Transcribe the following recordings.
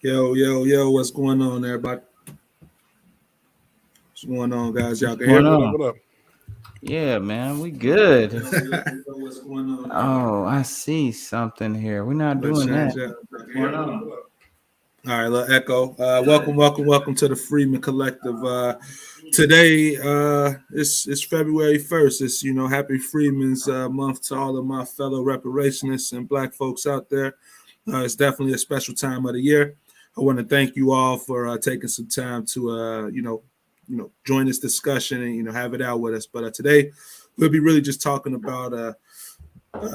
Yo, what's going on, everybody? What's going on, guys? Y'all can hear Going me? What up? on? What up? Yeah, man, we good. Yo, what's going on, everybody? Oh, I see something here. We're not Let's doing that. change that. What's going on? All right, little echo. Welcome to the Freedmen Collective. Today, it's February 1st. It's Happy Freedmen's Month to all of my fellow reparationists and Black folks out there. It's definitely a special time of the year. I want to thank you all for taking some time to join this discussion and have it out with us. But today, we'll be really just talking about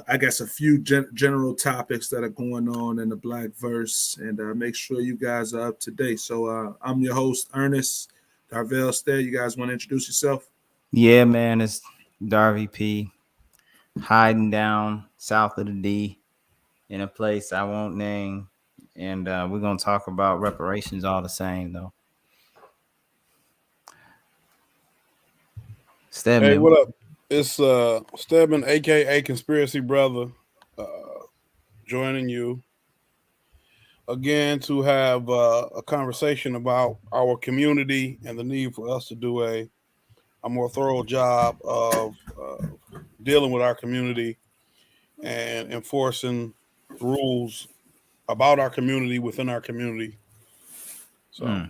I guess a few general topics that are going on in the Black verse, and make sure you guys are up to date. So I'm your host, Ernest Darvell Stead. You guys want to introduce yourself? Yeah, man, it's Darby P hiding down south of the D in a place I won't name. And we're going to talk about reparations all the same, though. Hey, Stedman. what up? It's Stedman, aka Conspiracy Brother, joining you again to have a conversation about our community and the need for us to do a more thorough job of dealing with our community and enforcing rules about our community within our community. So,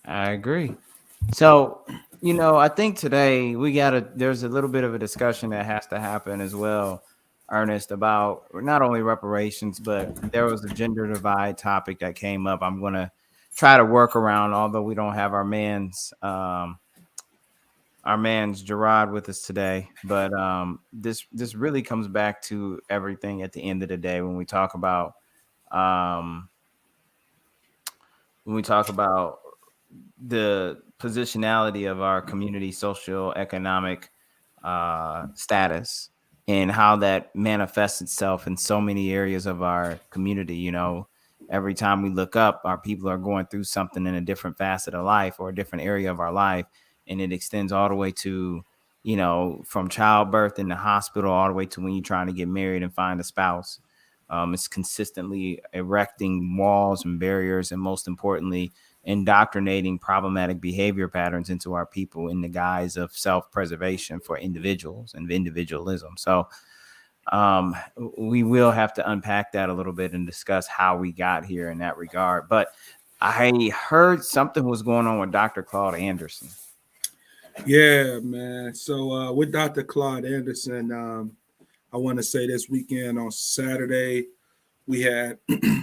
I agree. So, I think today there's a little bit of a discussion that has to happen as well, Ernest, about not only reparations, but there was a gender divide topic that came up. I'm going to try to work around, although we don't have our man's Gerard with us today. But this really comes back to everything at the end of the day um, when we talk about the positionality of our community social economic status and how that manifests itself in so many areas of our community. Every time we look up, our people are going through something in a different facet of life or a different area of our life, and it extends all the way to from childbirth in the hospital all the way to when you're trying to get married and find a spouse. It's consistently erecting walls and barriers, and most importantly, indoctrinating problematic behavior patterns into our people in the guise of self-preservation for individuals and individualism. So we will have to unpack that a little bit and discuss how we got here in that regard. But I heard something was going on with Dr. Claud Anderson. Yeah, man. So with Dr. Claud Anderson, I want to say this weekend on Saturday, we had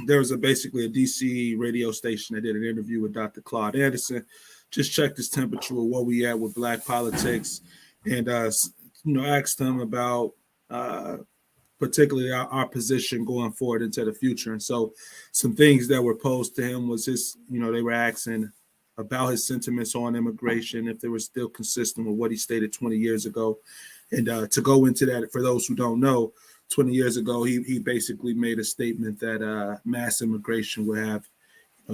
there was basically a DC radio station that did an interview with Dr. Claud Anderson. Just checked his temperature of where we at with Black politics, and asked him about uh, particularly our position going forward into the future. And so, some things that were posed to him was they were asking about his sentiments on immigration, if they were still consistent with what he stated 20 years ago. And to go into that, for those who don't know, 20 years ago, he basically made a statement that mass immigration would have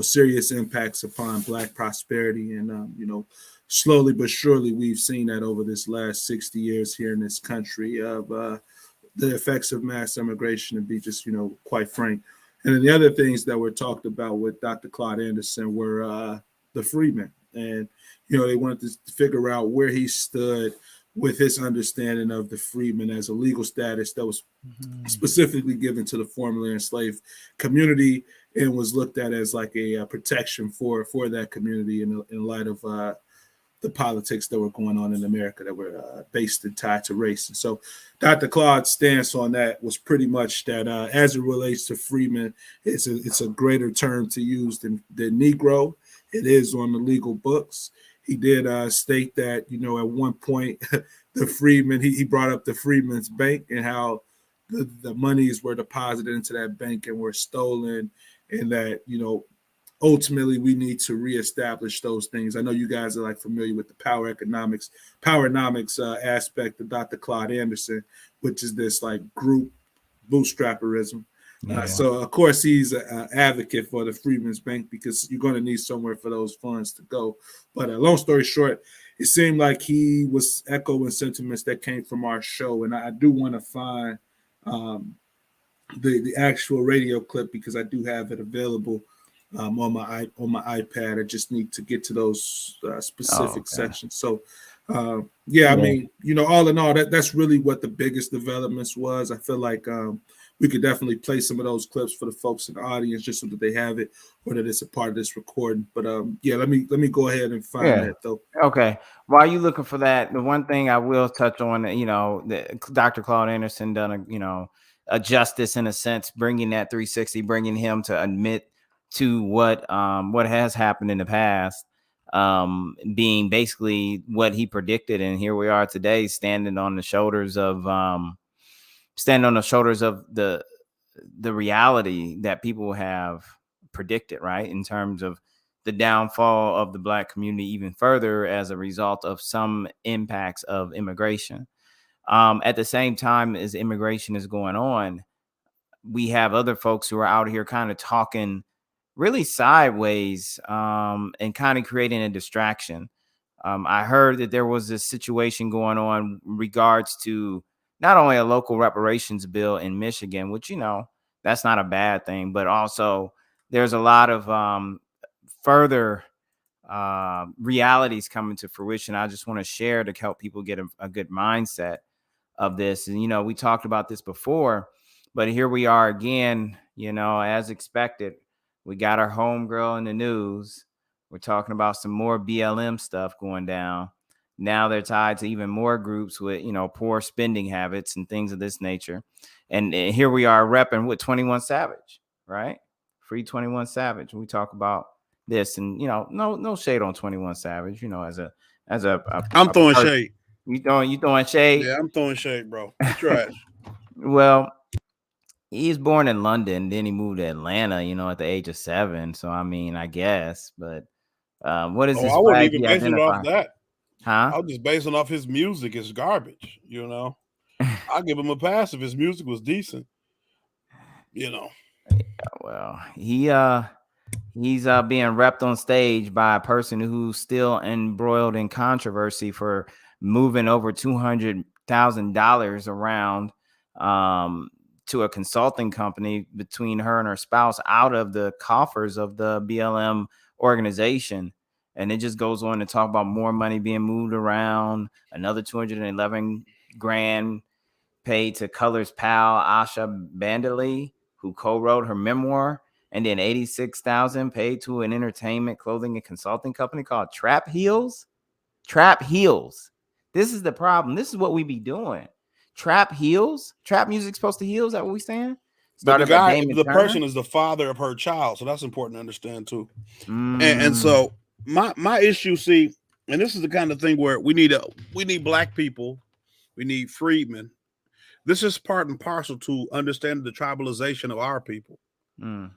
serious impacts upon Black prosperity. And, slowly but surely, we've seen that over this last 60 years here in this country of the effects of mass immigration, to be just, quite frank. And then the other things that were talked about with Dr. Claude Anderson were the Freedmen. And, they wanted to figure out where he stood with his understanding of the freedmen as a legal status that was specifically given to the formerly enslaved community and was looked at as like a protection for that community in light of the politics that were going on in America that were based and tied to race. And so Dr. Claude's stance on that was pretty much that as it relates to freedmen, it's a greater term to use than Negro. It is on the legal books. He did state that, at one point, the freedmen, he brought up the Freedmen's Bank and how the monies were deposited into that bank and were stolen, and that, ultimately we need to reestablish those things. I know you guys are like familiar with the powernomics aspect of Dr. Claude Anderson, which is this like group bootstrapperism. Yeah. So of course he's an advocate for the Freedmen's Bank because you're going to need somewhere for those funds to go. But long story short, it seemed like he was echoing sentiments that came from our show, and I do want to find um, the actual radio clip because I do have it available on my iPad. I just need to get to those specific okay. sections. So, yeah, I mean, all in all, that's really what the biggest developments was. I feel like we could definitely play some of those clips for the folks in the audience just so that they have it or that it's a part of this recording. But yeah, let me go ahead and find that though. Okay. While you looking for that, the one thing I will touch on, Dr. Claud Anderson done a justice in a sense, bringing that 360, bringing him to admit to what has happened in the past, being basically what he predicted, and here we are today, standing on the shoulders of the reality that people have predicted, right, in terms of the downfall of the Black community even further as a result of some impacts of immigration. At the same time as immigration is going on, we have other folks who are out here kind of talking really sideways, and kind of creating a distraction. I heard that there was this situation going on in regards to not only a local reparations bill in Michigan, which, that's not a bad thing, but also there's a lot of further realities coming to fruition. I just want to share to help people get a good mindset of this. And, we talked about this before, but here we are again, as expected. We got our homegirl in the news. We're talking about some more BLM stuff going down. Now they're tied to even more groups with, poor spending habits and things of this nature. And here we are repping with 21 Savage, right? Free 21 Savage. We talk about this, and no shade on 21 Savage, as a I'm throwing shade. You throwing shade? Yeah, I'm throwing shade, bro. You're trash. Well, he's born in London, then he moved to Atlanta, at the age of 7. So I mean, I guess, but what is this? I wasn't even basing it off that. Huh? I was just basing off his music. It's garbage, I'll give him a pass if his music was decent. Well, he's being repped on stage by a person who's still embroiled in controversy for moving over $200,000 around to a consulting company between her and her spouse out of the coffers of the BLM organization. And it just goes on to talk about more money being moved around, another 211 grand paid to Color's pal Asha Bandali, who co-wrote her memoir, and then 86,000 paid to an entertainment clothing and consulting company called Trap Heels. Trap Heels. This is the problem. This is what we be doing. Trap Heels. Trap music's supposed to heal. Is that what we saying? But the person is the father of her child, so that's important to understand too. And so my issue, see, and this is the kind of thing where we need Black people, we need freedmen. This is part and parcel to understanding the tribalization of our people, and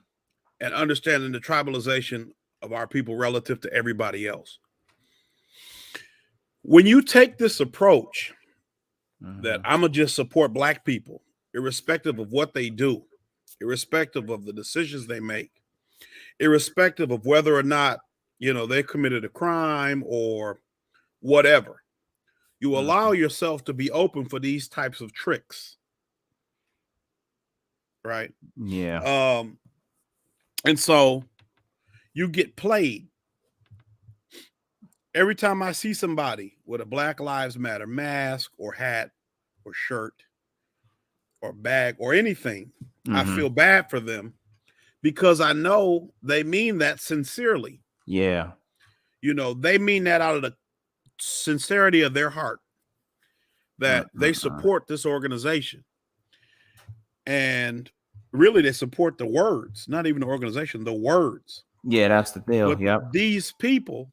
understanding the tribalization of our people relative to everybody else. When you take this approach that I'm gonna just support Black people, irrespective of what they do, irrespective of the decisions they make, irrespective of whether or not they committed a crime or whatever, you allow yourself to be open for these types of tricks, right? Yeah. And so you get played. Every time I see somebody with a Black Lives Matter mask or hat or shirt or bag or anything, I feel bad for them because I know they mean that sincerely. Yeah. They mean that out of the sincerity of their heart, that they support this organization. And really, they support the words, not even the organization, the words. Yeah, that's the deal. Yep. These people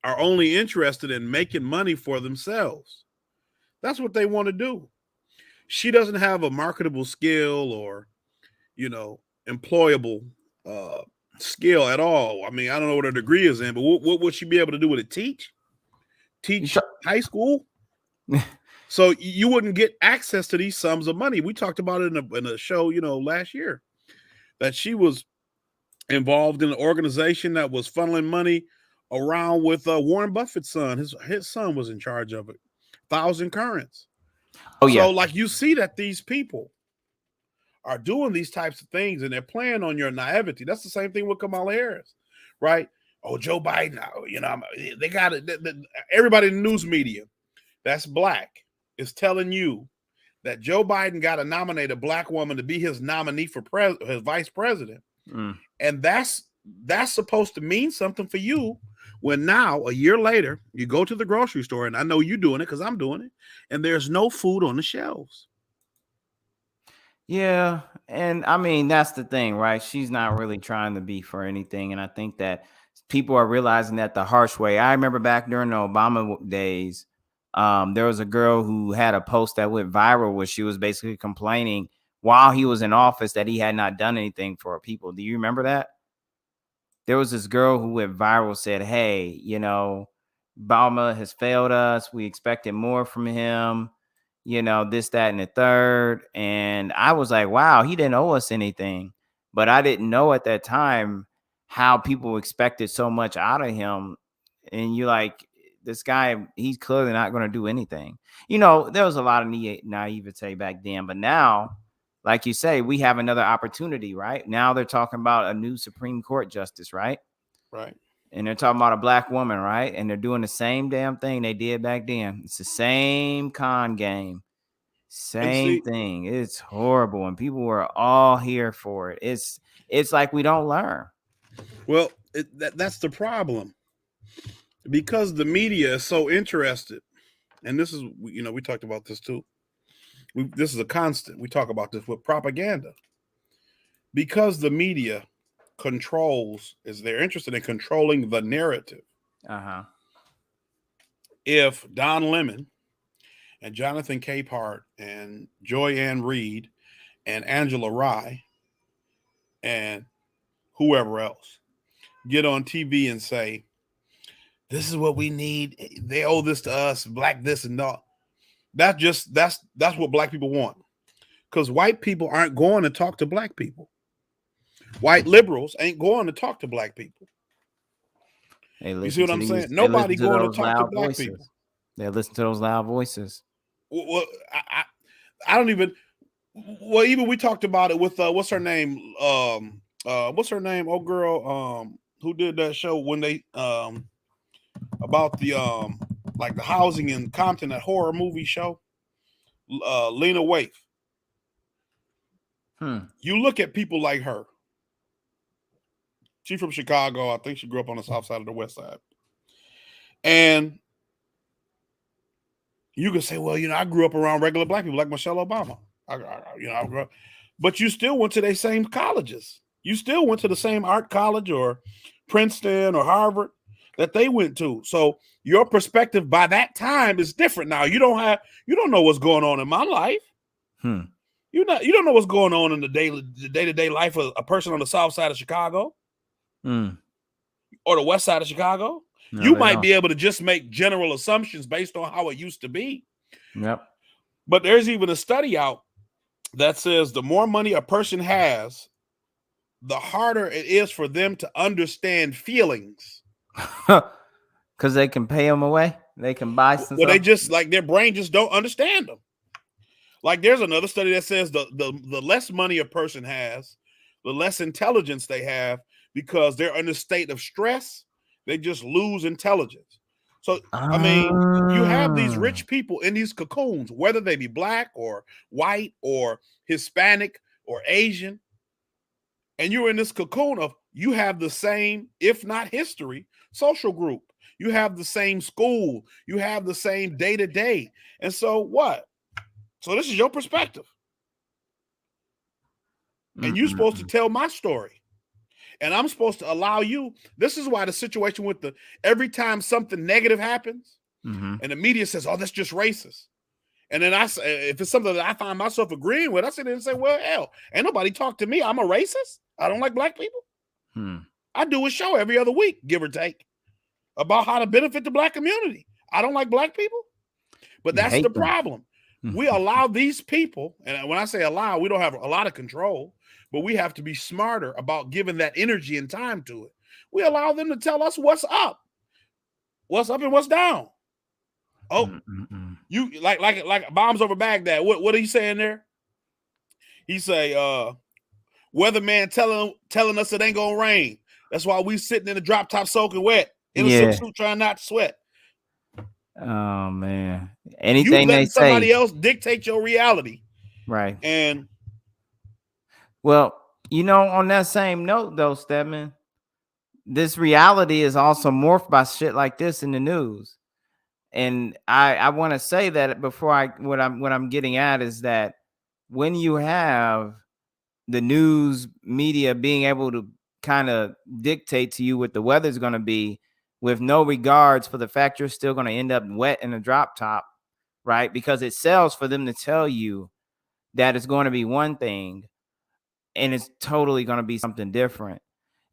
are only interested in making money for themselves. That's what they want to do. She doesn't have a marketable skill or, employable skill at all. I mean, I don't know what her degree is in, but what would she be able to do with it? Teach high school? So you wouldn't get access to these sums of money. We talked about it in a show, last year, that she was involved in an organization that was funneling money around with Warren Buffett's son. His son was in charge of it. 1,000 currents. Oh yeah. So like you see that these people are doing these types of things and they're playing on your naivety. That's the same thing with Kamala Harris, right? Oh, Joe Biden, they got it. Everybody in the news media that's black is telling you that Joe Biden got to nominate a black woman to be his nominee for his vice president. And that's supposed to mean something for you when now, a year later, you go to the grocery store, and I know you're doing it because I'm doing it, and there's no food on the shelves. Yeah, and I mean, that's the thing, right? She's not really trying to be for anything, and I think that people are realizing that the harsh way. I remember back during the Obama days, there was a girl who had a post that went viral where she was basically complaining while he was in office that he had not done anything for her people. Do you remember that? There was this girl who went viral, said, hey, Obama has failed us. We expected more from him, this, that, and the third. And I was like, wow, he didn't owe us anything. But I didn't know at that time how people expected so much out of him. And you're like, this guy, he's clearly not going to do anything. There was a lot of naivete back then. But now, like you say, we have another opportunity, right? Now they're talking about a new Supreme Court justice, right? Right. And they're talking about a black woman, right? And they're doing the same damn thing they did back then. It's the same con game. Same thing. It's horrible. And people were all here for it. It's like we don't learn. Well, that's the problem. Because the media is so interested. And this is, we talked about this too. This is a constant. We talk about this with propaganda. Because the media they're interested in controlling the narrative. If Don Lemon and Jonathan Capehart and Joy Ann Reid and Angela Rye and whoever else get on TV and say, this is what we need, they owe this to us, black this and that. That's what black people want. Because white people aren't going to talk to black people. White liberals ain't going to talk to black people. You see what I'm saying? Nobody going to talk to black people. They listen to those loud voices. Well, I don't even. Well, even we talked about it with what's her name? What's her name? Oh, girl, who did that show when they about the like the housing in Compton, that horror movie show. Lena Waithe. You look at people like her. She's from Chicago. I think she grew up on the south side of the west side. And you can say, well, I grew up around regular black people like Michelle Obama. I grew up. But you still went to the same colleges. You still went to the same art college or Princeton or Harvard that they went to. So your perspective by that time is different now. You don't know what's going on in my life. You don't know what's going on in the day-to-day life of a person on the south side of Chicago or the west side of Chicago. No, you might be able to just make general assumptions based on how it used to be. Yep. But there's even a study out that says the more money a person has, the harder it is for them to understand feelings. Because they can pay them away. They can buy some. Well, they just like their brain just don't understand them. Like there's another study that says the less money a person has, the less intelligence they have, because they're in a state of stress. They just lose intelligence. So, I mean, you have these rich people in these cocoons, whether they be black or white or Hispanic or Asian. And you're in this cocoon of, you have the same, if not history, social group. You have the same school. You have the same day-to-day. And so what? So this is your perspective. And you're supposed to tell my story. And I'm supposed to allow you. This is why the situation with every time something negative happens and the media says, oh, that's just racist. And then if it's something that I find myself agreeing with, I sit there and say, well, hell, ain't nobody talk to me. I'm a racist. I don't like black people. I do a show every other week, give or take, about how to benefit the black community. I don't like black people. But that's the problem. We allow these people, and when I say allow, we don't have a lot of control, but we have to be smarter about giving that energy and time to it. We allow them to tell us what's up and what's down. Oh, you like bombs over Baghdad. What are you saying there? He say, weatherman telling us it ain't gonna rain. That's why we sitting in the drop top soaking wet in a silk suit trying not to sweat. Oh man. You Anything they letting say. somebody else dictate your reality. Right. And well, on that same note though, Stedman, this reality is also morphed by shit like this in the news. And I want to say that before what I'm getting at is that when you have the news media being able to kind of dictate to you what the weather's going to be with no regards for the fact you're still going to end up wet in a drop top, right? Because it sells for them to tell you that it's going to be one thing and it's totally going to be something different.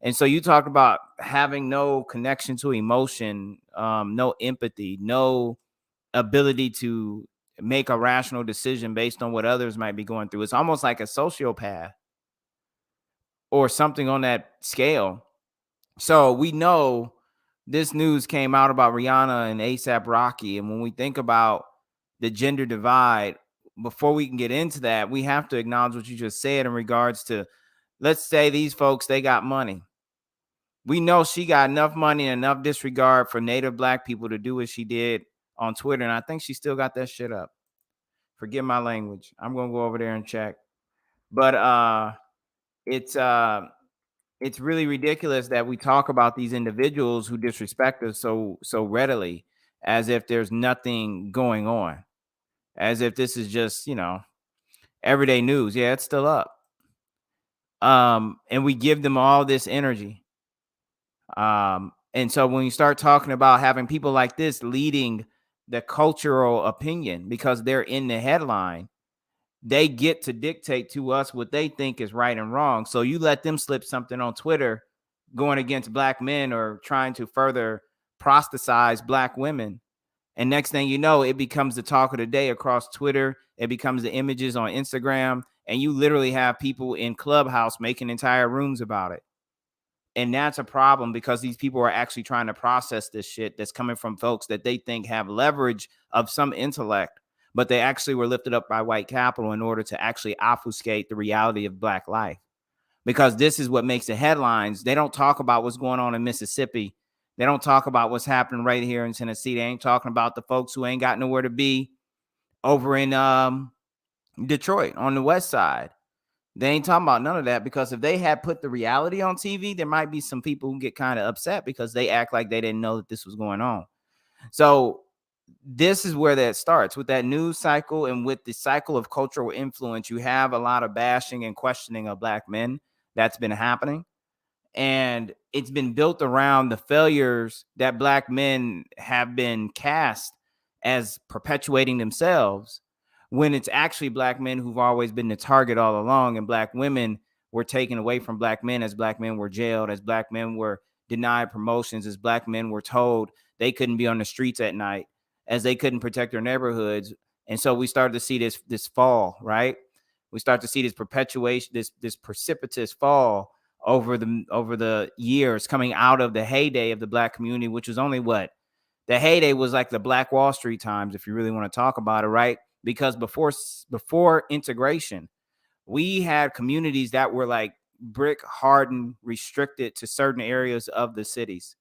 And so you talk about having no connection to emotion, no empathy, no ability to make a rational decision based on what others might be going through. It's almost like a sociopath or something on that scale. So we know this news came out about Rihanna and ASAP Rocky. And when we think about the gender divide, before we can get into that, we have to acknowledge what you just said in regards to, let's say these folks, they got money. We know she got enough money and enough disregard for Native Black people to do what she did on Twitter. And I think she still got that shit up. Forgive my language. I'm going to go over there and check. But it's really ridiculous that we talk about these individuals who disrespect us so readily, as if there's nothing going on, as if this is just, everyday news. Yeah, it's still up. And we give them all this energy. And so when you start talking about having people like this leading the cultural opinion because they're in the headline, they get to dictate to us what they think is right and wrong. So you let them slip something on Twitter going against Black men or trying to further proselytize Black women. And next thing you know, it becomes the talk of the day across Twitter. It becomes the images on Instagram. And you literally have people in Clubhouse making entire rooms about it. And that's a problem because these people are actually trying to process this shit that's coming from folks that they think have leverage of some intellect, but they actually were lifted up by white capital in order to actually obfuscate the reality of Black life. Because this is what makes the headlines. They don't talk about what's going on in Mississippi. They don't talk about what's happening right here in Tennessee. They ain't talking about the folks who ain't got nowhere to be over in Detroit on the west side. They ain't talking about none of that, because if they had put the reality on TV, there might be some people who get kind of upset because they act like they didn't know that this was going on. So this is where that starts with that news cycle, and with the cycle of cultural influence. You have a lot of bashing and questioning of Black men that's been happening. And it's been built around the failures that Black men have been cast as perpetuating themselves, when it's actually Black men who've always been the target all along. And Black women were taken away from Black men, as Black men were jailed, as Black men were denied promotions, as Black men were told they couldn't be on the streets at night, as they couldn't protect their neighborhoods. And so we started to see this fall, right? We start to see this perpetuation, this precipitous fall over the years, coming out of the heyday of the Black community, which was only what? The heyday was like the Black Wall Street times, if you really want to talk about it, right? Because before integration, we had communities that were like brick hardened, restricted to certain areas of the cities.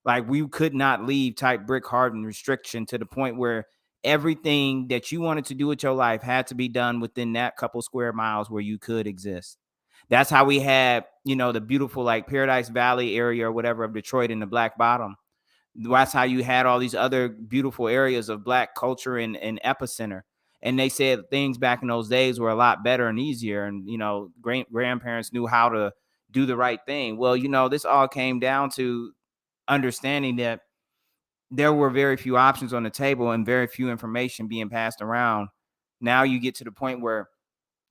Like we could not leave type brick hardened restriction, to the point where everything that you wanted to do with your life had to be done within that couple square miles where you could exist. That's how we had, the beautiful like Paradise Valley area or whatever of Detroit in the Black Bottom. That's how you had all these other beautiful areas of Black culture and epicenter. And they said things back in those days were a lot better and easier. And, grandparents knew how to do the right thing. Well, this all came down to understanding that there were very few options on the table and very few information being passed around. Now you get to the point where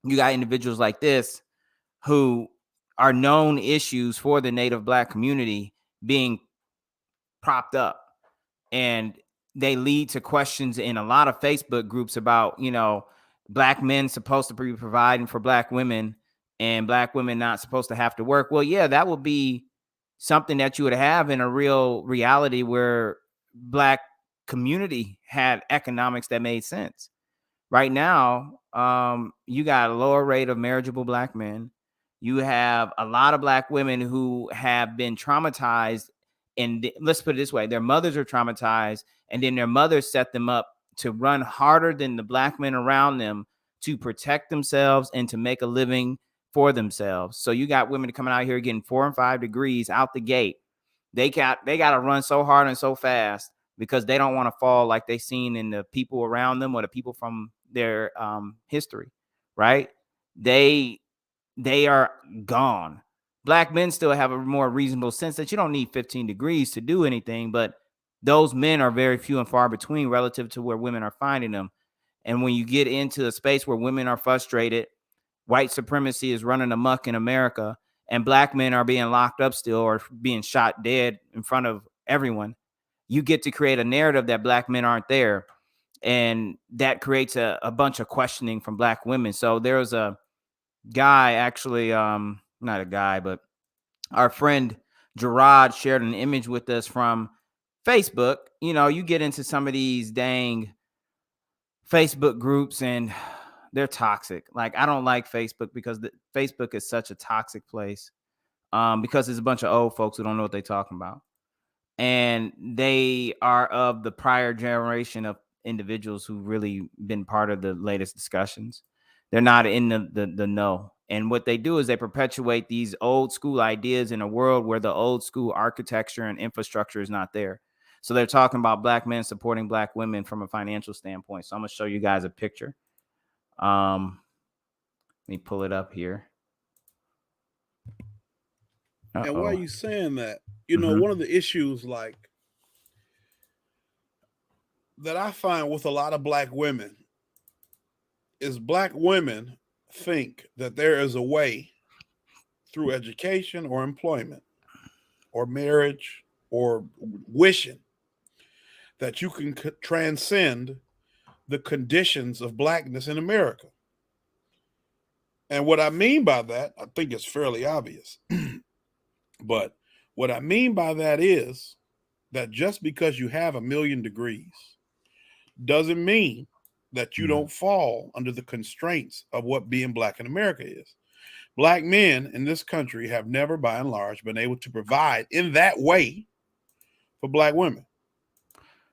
you got individuals like this who are known issues for the Native Black community being propped up, and they lead to questions in a lot of Facebook groups about, Black men supposed to be providing for Black women and Black women not supposed to have to work. Well, yeah, that would be something that you would have in a real reality where Black community had economics that made sense. Right now, you got a lower rate of marriageable black men. You have a lot of black women who have been traumatized, and let's put it this way: their mothers are traumatized, and then their mothers set them up to run harder than the black men around them to protect themselves and to make a living for themselves. So you got women coming out here getting 4 and 5 degrees out the gate. They got to run so hard and so fast because they don't want to fall like they seen in the people around them or the people from their history, right? They are gone. Black men still have a more reasonable sense that you don't need 15 degrees to do anything, but those men are very few and far between relative to where women are finding them. And when you get into a space where women are frustrated, white supremacy is running amok in America, and black men are being locked up still or being shot dead in front of everyone, you get to create a narrative that black men aren't there. And that creates a bunch of questioning from black women. So there was a guy, actually, not a guy, but our friend Gerard shared an image with us from Facebook. You know, you get into some of these dang Facebook groups and they're toxic. Like, I don't like Facebook because Facebook is such a toxic place, because there's a bunch of old folks who don't know what they're talking about. And they are of the prior generation of individuals who really been part of the latest discussions. They're not in the know. And what they do is they perpetuate these old school ideas in a world where the old school architecture and infrastructure is not there. So they're talking about black men supporting black women from a financial standpoint. So I'm going to show you guys a picture. Let me pull it up here. And why are you saying that? You know, one of the issues that I find with a lot of black women is black women think that there is a way through education or employment or marriage or wishing that you can transcend the conditions of blackness in America. And what I mean by that, I think it's fairly obvious. But what I mean by that is that just because you have 1,000,000 degrees doesn't mean that you don't fall under the constraints of what being black in America is. Black men in this country have never, by and large, been able to provide in that way for black women.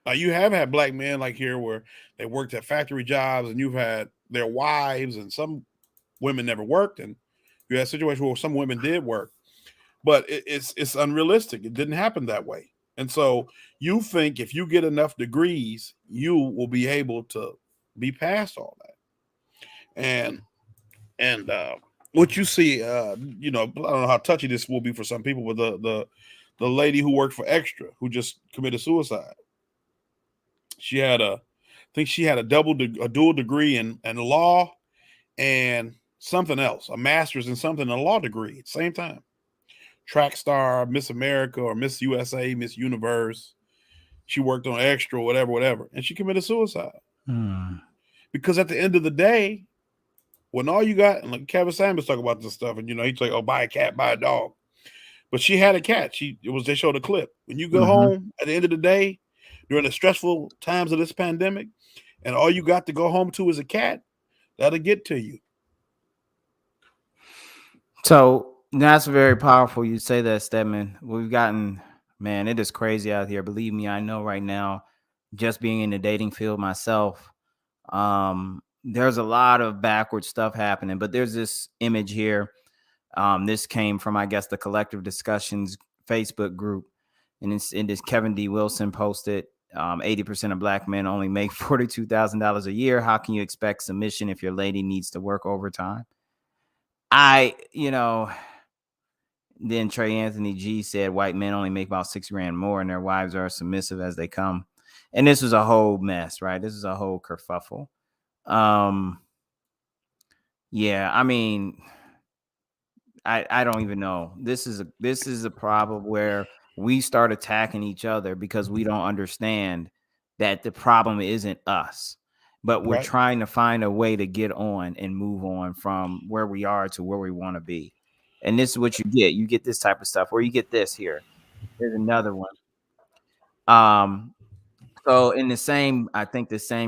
Now, you have had black men like here where they worked at factory jobs and you've had their wives, and some women never worked, and you had situations where some women did work. But it's unrealistic. It didn't happen that way. And so you think if you get enough degrees, you will be able to be past all that. And what you see, you know, I don't know how touchy this will be for some people, but the lady who worked for Extra who just committed suicide. I think she had a dual degree in law and something else, a master's in something, a law degree at the same time. Track star, Miss America or Miss USA, Miss Universe. She worked on Extra, whatever, and she committed suicide. Because at the end of the day, when all you got, and like Kevin Samuels talk about this stuff, and you know, he's like, "Oh, buy a cat, buy a dog," but she had a cat. They showed a clip. When you go home at the end of the day, during the stressful times of this pandemic, and all you got to go home to is a cat, that'll get to you. So that's very powerful. You say that, Stedman. We've gotten, man, it is crazy out here. Believe me, I know right now, just being in the dating field myself, there's a lot of backward stuff happening. But there's this image here. This came from, I guess, the Collective Discussions Facebook group. And this Kevin D. Wilson posted, 80% of black men only make $42,000 a year. How can you expect submission if your lady needs to work overtime? Then Trey Anthony G said white men only make about $6,000 more and their wives are submissive as they come. And this was a whole mess, right? This is a whole kerfuffle. Yeah, I mean, I don't even know. This is a problem where we start attacking each other because we don't understand that the problem isn't us. But we're trying to find a way to get on and move on from where we are to where we want to be. And this is what you get. You get this type of stuff, or you get this here. There's another one. So in the same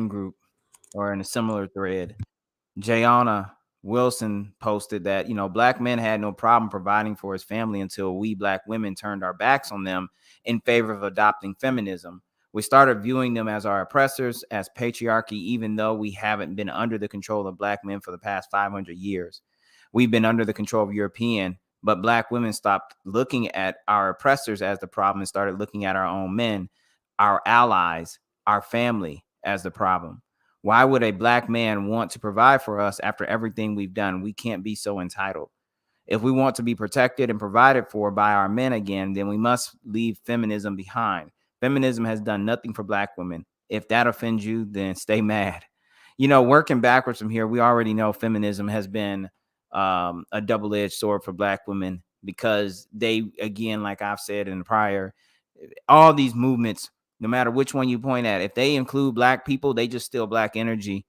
group, or in a similar thread, Jayana Wilson posted that, Black men had no problem providing for his family until we Black women turned our backs on them in favor of adopting feminism. We started viewing them as our oppressors, as patriarchy, even though we haven't been under the control of Black men for the past 500 years. We've been under the control of European, but Black women stopped looking at our oppressors as the problem and started looking at our own men, our allies, our family as the problem. Why would a Black man want to provide for us after everything we've done? We can't be so entitled. If we want to be protected and provided for by our men again, then we must leave feminism behind. Feminism has done nothing for Black women. If that offends you, then stay mad. Working backwards from here, we already know feminism has been a double-edged sword for Black women because they, again, like I've said in the prior, all these movements, no matter which one you point at, if they include Black people, they just steal Black energy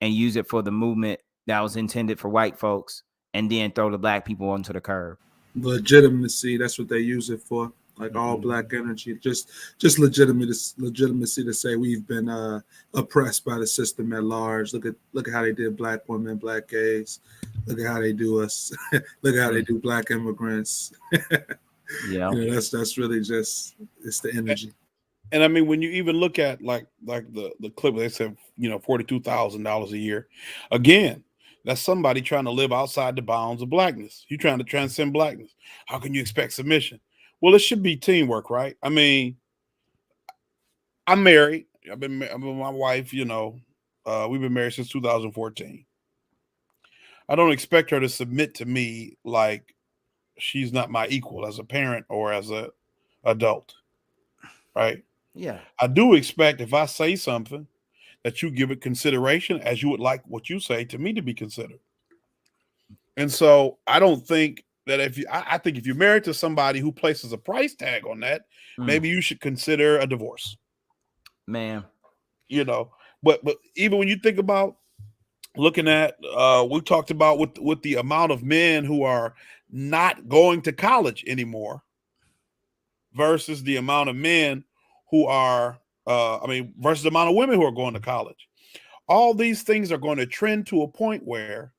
and use it for the movement that was intended for white folks and then throw the Black people onto the curb. Legitimacy, that's what they use it for. Like all Black energy, just legitimacy to say we've been oppressed by the system at large. Look at how they did Black women, Black gays. Look at how they do us. Look at how they do Black immigrants. Yeah, that's really just, it's the energy. And I mean, when you even look at like the clip where they said, $42,000 a year, again, that's somebody trying to live outside the bounds of Blackness. You're trying to transcend Blackness. How can you expect submission? Well, it should be teamwork, right? I mean, I'm married. I've been with my wife, we've been married since 2014. I don't expect her to submit to me like she's not my equal as a parent or as a adult, right? Yeah. I do expect if I say something that you give it consideration as you would like what you say to me to be considered. And so I don't think that I think if you're married to somebody who places a price tag on that, maybe you should consider a divorce. Man. But even when you think about looking at, we talked about with the amount of men who are not going to college anymore versus the amount of men who are, versus the amount of women who are going to college. All these things are going to trend to a point where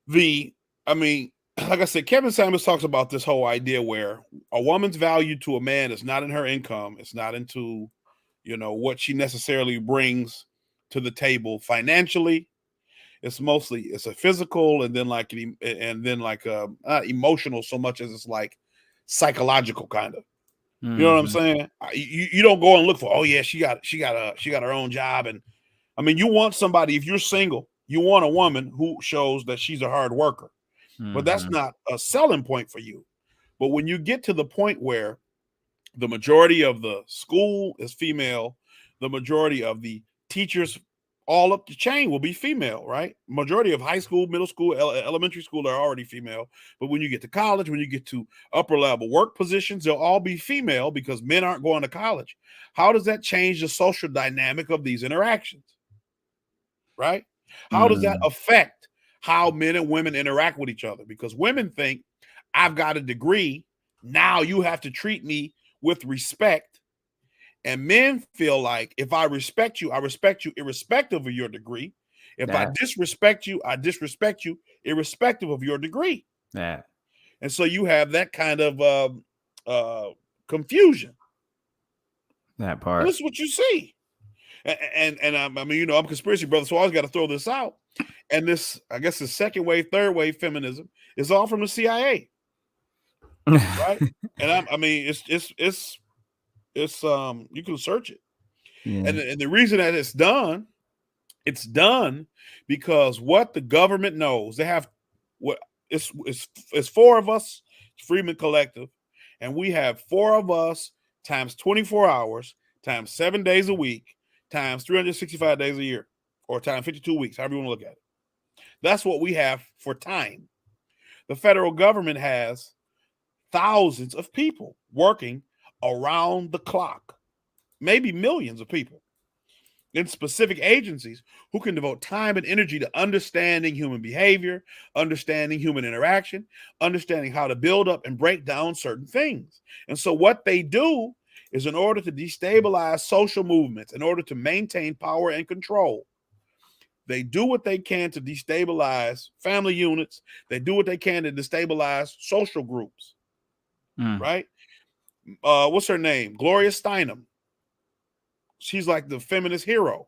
like I said, Kevin Samuels talks about this whole idea where a woman's value to a man is not in her income. It's not into, what she necessarily brings to the table financially. It's a physical and then not emotional so much as it's like psychological kind of. You know what I'm saying? You don't go and look for, oh yeah, she got her own job. And I mean, you want somebody, if you're single, you want a woman who shows that she's a hard worker, but that's not a selling point for you. But when you get to the point where the majority of the school is female, the majority of the teachers all up the chain will be female, right? Majority of high school, middle school, elementary school are already female. But when you get to college, when you get to upper level work positions, they'll all be female because men aren't going to college. How does that change the social dynamic of these interactions? Right? How does that affect how men and women interact with each other? Because women think, I've got a degree, now you have to treat me with respect. And men feel like if I respect you irrespective of your degree. If I disrespect you irrespective of your degree. Yeah. And so you have that kind of confusion. That part. And this is what you see. And I'm a conspiracy brother, so I always got to throw this out. And this, I guess, the second wave, third wave feminism is all from the CIA, right? And it's you can search it, and the reason that it's done because what the government knows, they have it's four of us, Freedmen Collective, and we have four of us times 24 hours times 7 days a week times 365 days a year, or times 52 weeks, however you want to look at it. That's what we have for time. The federal government has thousands of people working around the clock, maybe millions of people in specific agencies who can devote time and energy to understanding human behavior, understanding human interaction, understanding how to build up and break down certain things. And so what they do is in order to destabilize social movements, in order to maintain power and control. They do what they can to destabilize family units. They do what they can to destabilize social groups, right? What's her name? Gloria Steinem. She's like the feminist hero.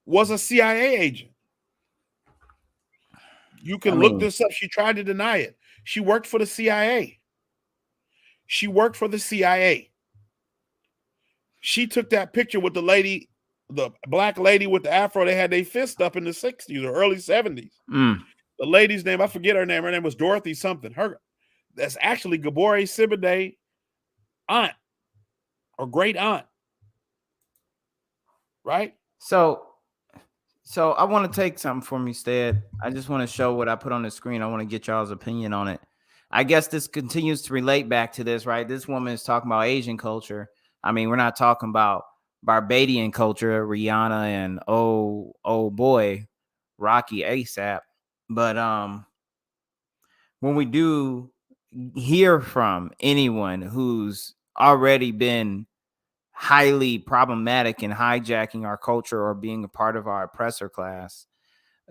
Was a CIA agent. You can look this up. She tried to deny it. She worked for the CIA. She worked for the CIA. She took that picture with the lady, the black lady with the afro. They had their fist up in the 60s or early 70s. The lady's name, I forget her name. Her name was Dorothy something. That's actually Gabore Sibide's aunt or great aunt. Right? So I want to take something from you, Stead. I just want to show what I put on the screen. I want to get y'all's opinion on it. I guess this continues to relate back to this, right? This woman is talking about Asian culture. I mean, we're not talking about Barbadian culture, Rihanna and oh boy, Rocky ASAP. But when we do hear from anyone who's already been highly problematic in hijacking our culture or being a part of our oppressor class,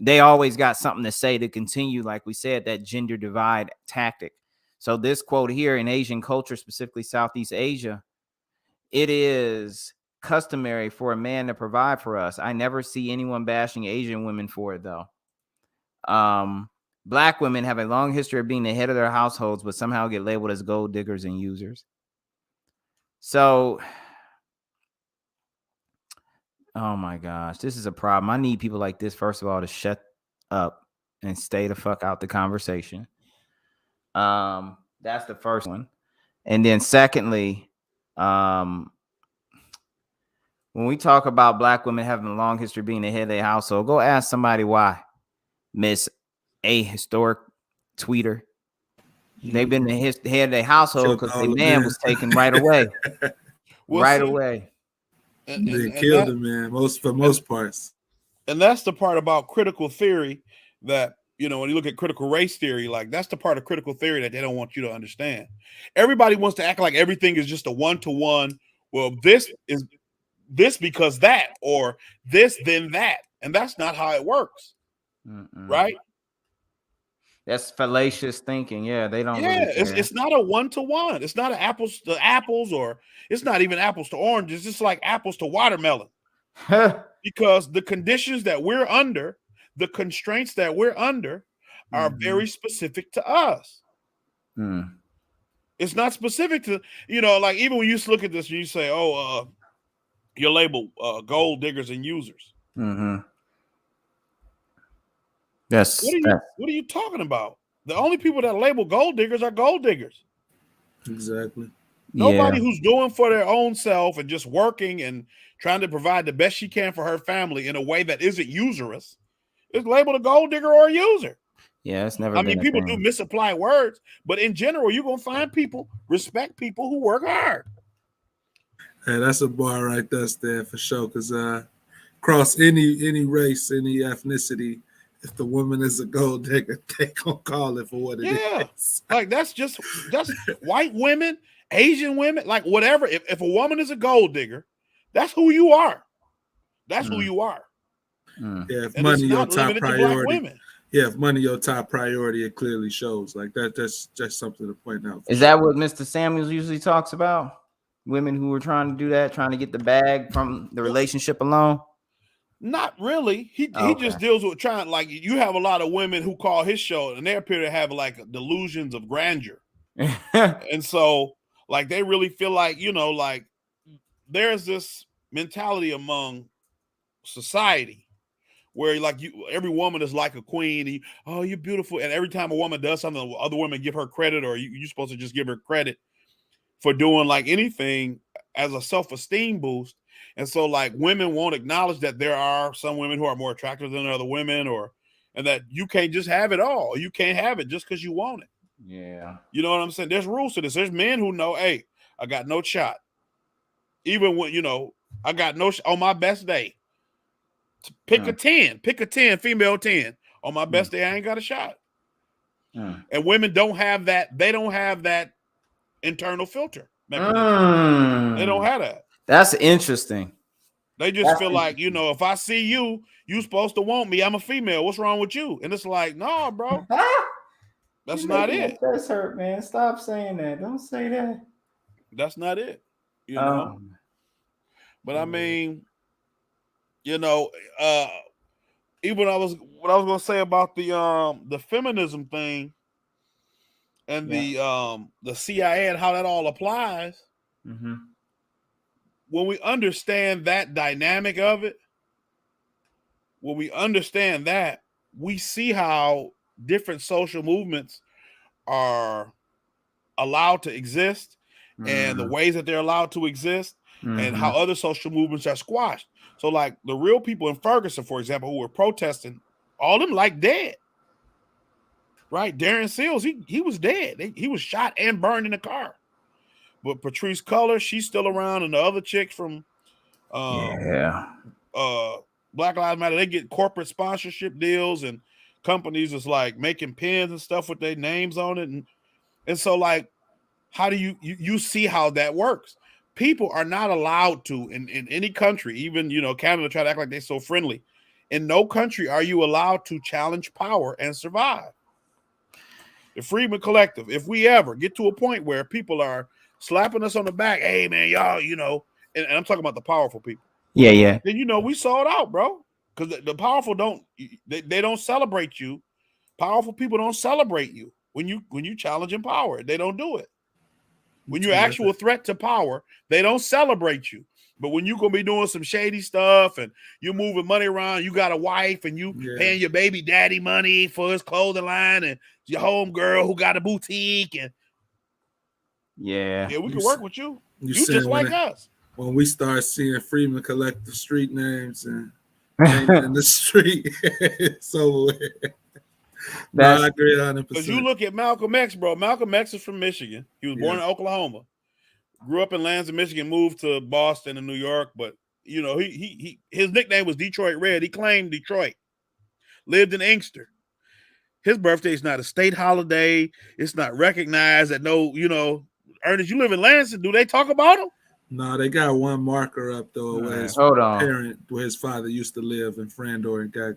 they always got something to say to continue, like we said, that gender divide tactic. So this quote here, in Asian culture, specifically Southeast Asia, it is customary for a man to provide for us. I never see anyone bashing Asian women for it, though. Black women have a long history of being the head of their households, but somehow get labeled as gold diggers and users. So, oh my gosh, this is a problem. I need people like this, first of all, to shut up and stay the fuck out the conversation. That's the first one. And then secondly, when we talk about Black women having a long history of being the head of their household, go ask somebody why. Miss A historic tweeter. They've been the head of their household because their man was taken right away. Away. They killed him, man, for most parts. And that's the part about critical theory that, when you look at critical race theory, like that's the part of critical theory that they don't want you to understand. Everybody wants to act like everything is just a one-to-one. Well, this is this because that, or this, then that. And that's not how it works. Right? That's fallacious thinking. Yeah, they don't. Yeah, it's not a one-to-one. It's not an apples to apples, or it's not even apples to oranges. It's just like apples to watermelon. Because the conditions that we're under, the constraints that we're under, are very specific to us. It's not specific to, like even when you look at this, you say, you're labeled gold diggers and users. Yes. What are you talking about? The only people that label gold diggers are gold diggers. Exactly. Nobody who's doing for their own self and just working and trying to provide the best she can for her family in a way that isn't usurious is labeled a gold digger or a user. Yeah, it's never been people do misapply words, but in general, you're going to find respect people who work hard. Hey, that's a bar right there for sure. Because across any race, any ethnicity, if the woman is a gold digger, they gonna call it for what it is. Like that's white women, Asian women, like whatever. If a woman is a gold digger, that's who you are. That's who you are. Yeah, if money your top priority. Yeah, if money your top priority, it clearly shows. Like that. That's just something to point out. Is that what Mr. Samuels usually talks about? Women who are trying to do that, trying to get the bag from the relationship alone? Not really. He just deals with trying, like, you have a lot of women who call his show and they appear to have like delusions of grandeur. And so like they really feel like, like there's this mentality among society where like every woman is like a queen. And you're beautiful. And every time a woman does something, other women give her credit, or you're supposed to just give her credit for doing like anything as a self-esteem boost. And so like women won't acknowledge that there are some women who are more attractive than other women, and that you can't just have it all. You can't have it just because you want it. Yeah. You know what I'm saying? There's rules to this. There's men who know, hey, I got no shot. Even when, I got no on my best day. Pick a 10, female 10. On my best day, I ain't got a shot. And women don't have that. They don't have that internal filter. mechanism. They don't have that. That's interesting. They just feel like, you know, if I see you, you supposed to want me. I'm a female. What's wrong with you? And it's like, no, bro. That's not it. That's hurt, man. Stop saying that. Don't say that. That's not it. You know. But I mean, you know, even what I was gonna say about the feminism thing and the CIA and how that all applies. Mm-hmm. When we understand that dynamic of it, when we understand that, we see how different social movements are allowed to exist and the ways that they're allowed to exist and how other social movements are squashed. So like the real people in Ferguson, for example, who were protesting, all of them like dead. Right? Darren Seals, he was dead. He was shot and burned in the car. But Patrice Culler, she's still around, and the other chick from Black Lives Matter, they get corporate sponsorship deals, and companies is like making pins and stuff with their names on it. And so like, how do you see how that works? People are not allowed to in any country, even, you know, Canada try to act like they're so friendly. In no country are you allowed to challenge power and survive. The Freedmen Collective, if we ever get to a point where people are slapping us on the back, hey man, y'all, you know, and I'm talking about the powerful people. Yeah. Then, you know, we saw it out, bro. Because the powerful they don't celebrate you. Powerful people don't celebrate you when you challenge in power. They don't do it. When you're actual threat to power, they don't celebrate you. But when you're gonna be doing some shady stuff and you're moving money around, you got a wife and you paying your baby daddy money for his clothing line and your home girl who got a boutique and we can work with you. You just like us. When we start seeing Freedmen Collective street names and in the street, so I agree 100%. Because you look at Malcolm X, bro. Malcolm X is from Michigan. He was born in Oklahoma, grew up in Lansing, Michigan, moved to Boston and New York. But you know, his nickname was Detroit Red. He claimed Detroit. Lived in Inkster. His birthday is not a state holiday. It's not recognized at no, you know. Ernest, you live in Lansing. Do they talk about him? No, they got one marker up though where his where his father used to live in Frandor and got.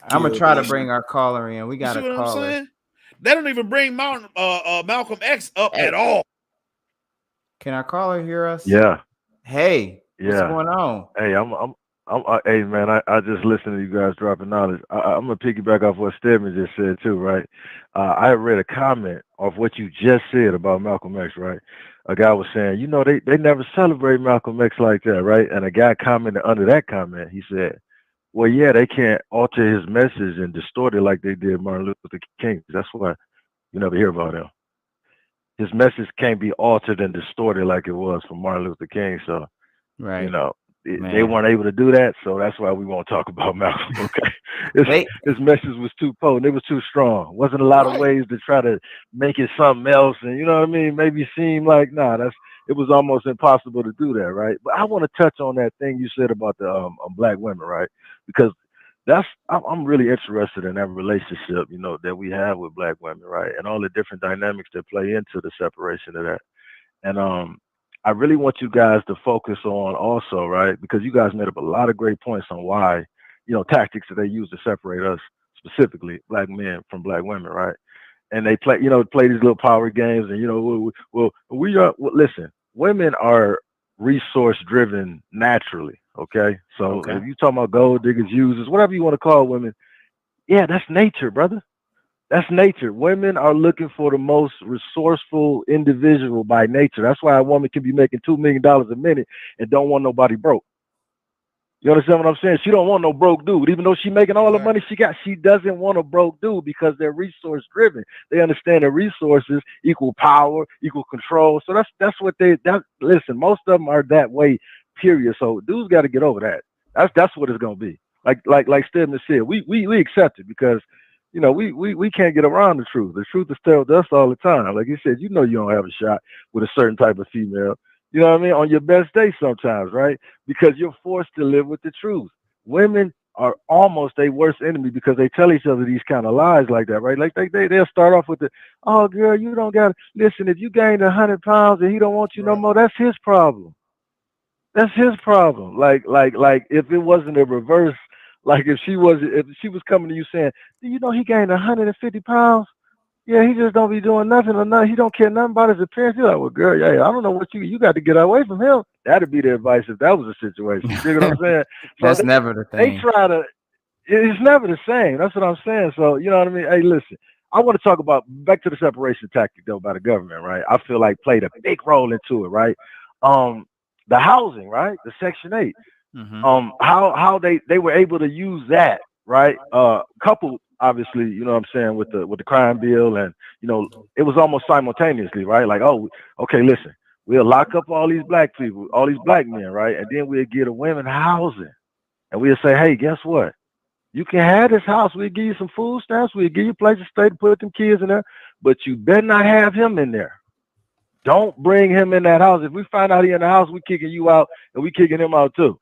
I'm gonna try to bring our caller in. We got a caller. They don't even bring Malcolm X up at all. Can our caller hear us? Yeah. Hey. What's going on? Hey, I'm hey man, I just listened to you guys dropping knowledge. I'm gonna piggyback off what Stedman just said too, right? I read a comment of what you just said about Malcolm X, right? A guy was saying, you know, they never celebrate Malcolm X like that, right? And a guy commented under that comment, he said, well, yeah, they can't alter his message and distort it like they did Martin Luther King. That's why you never hear about him. His message can't be altered and distorted like it was for Martin Luther King. So, you know, they weren't able to do that. So that's why we won't talk about Malcolm. Okay, his message was too potent. It was too strong. Wasn't a lot of ways to try to make it something else. And you know what I mean? Maybe seem like, it was almost impossible to do that, right? But I want to touch on that thing you said about the black women, right? Because I'm really interested in that relationship, you know, that we have with black women, right? And all the different dynamics that play into the separation of that. And I really want you guys to focus on also, right? Because you guys made up a lot of great points on why, you know, tactics that they use to separate us, specifically black men from black women, right? And they play these little power games, and you know, listen, women are resource driven naturally, okay? So if you talking about gold diggers, users, whatever you want to call women, that's nature, brother. That's nature. Women are looking for the most resourceful individual by nature. That's why a woman can be making $2 million a minute and don't want nobody broke. You understand what I'm saying? She don't want no broke dude. Even though she making all the money she got, she doesn't want a broke dude because they're resource driven. They understand that resources equal power, equal control. So that's what listen, most of them are that way, period. So dudes got to get over that. That's what it's gonna be. Like Stedman said, we accept it because you know, we can't get around the truth. The truth is told to us all the time. Like he said, you know, you don't have a shot with a certain type of female. You know what I mean? On your best day sometimes, right? Because you're forced to live with the truth. Women are almost their worst enemy because they tell each other these kind of lies like that, right? Like they'll start off with the, oh girl, you don't got to listen. If you gained 100 pounds and he don't want you no more, that's his problem. That's his problem. Like if it wasn't a reverse, like if she was coming to you saying, do you know he gained 150 pounds? Yeah, he just don't be doing nothing or nothing. He don't care nothing about his appearance. You're like, well, girl, yeah, I don't know what you got to get away from him. That'd be the advice if that was a situation. You see what I'm saying? So That's never the thing. They try to. It's never the same. That's what I'm saying. So you know what I mean? Hey, listen. I want to talk about back to the separation tactic though by the government, right? I feel like played a big role into it, right? The housing, right? The Section 8. Mm-hmm. How they were able to use that, right? Coupled obviously, you know what I'm saying, with the crime bill, and you know, it was almost simultaneously, right? Like, oh, okay, listen, we'll lock up all these black people, all these black men, right? And then we'll give the women housing. And we'll say, hey, guess what? You can have this house. We'll give you some food stamps. We'll give you a place to stay to put them kids in there. But you better not have him in there. Don't bring him in that house. If we find out he in the house, we kicking you out and we kicking him out too.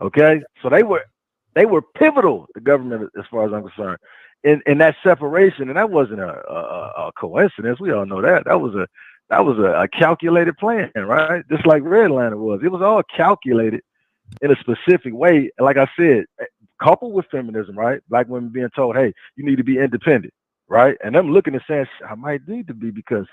Okay? So they were pivotal, the government, as far as I'm concerned, in that separation. And that wasn't a coincidence. We all know that. That was a calculated plan, right? Just like Redlining was. It was all calculated in a specific way. Like I said, coupled with feminism, right? Black women being told, hey, you need to be independent, right? And them looking and saying, I might need to be because,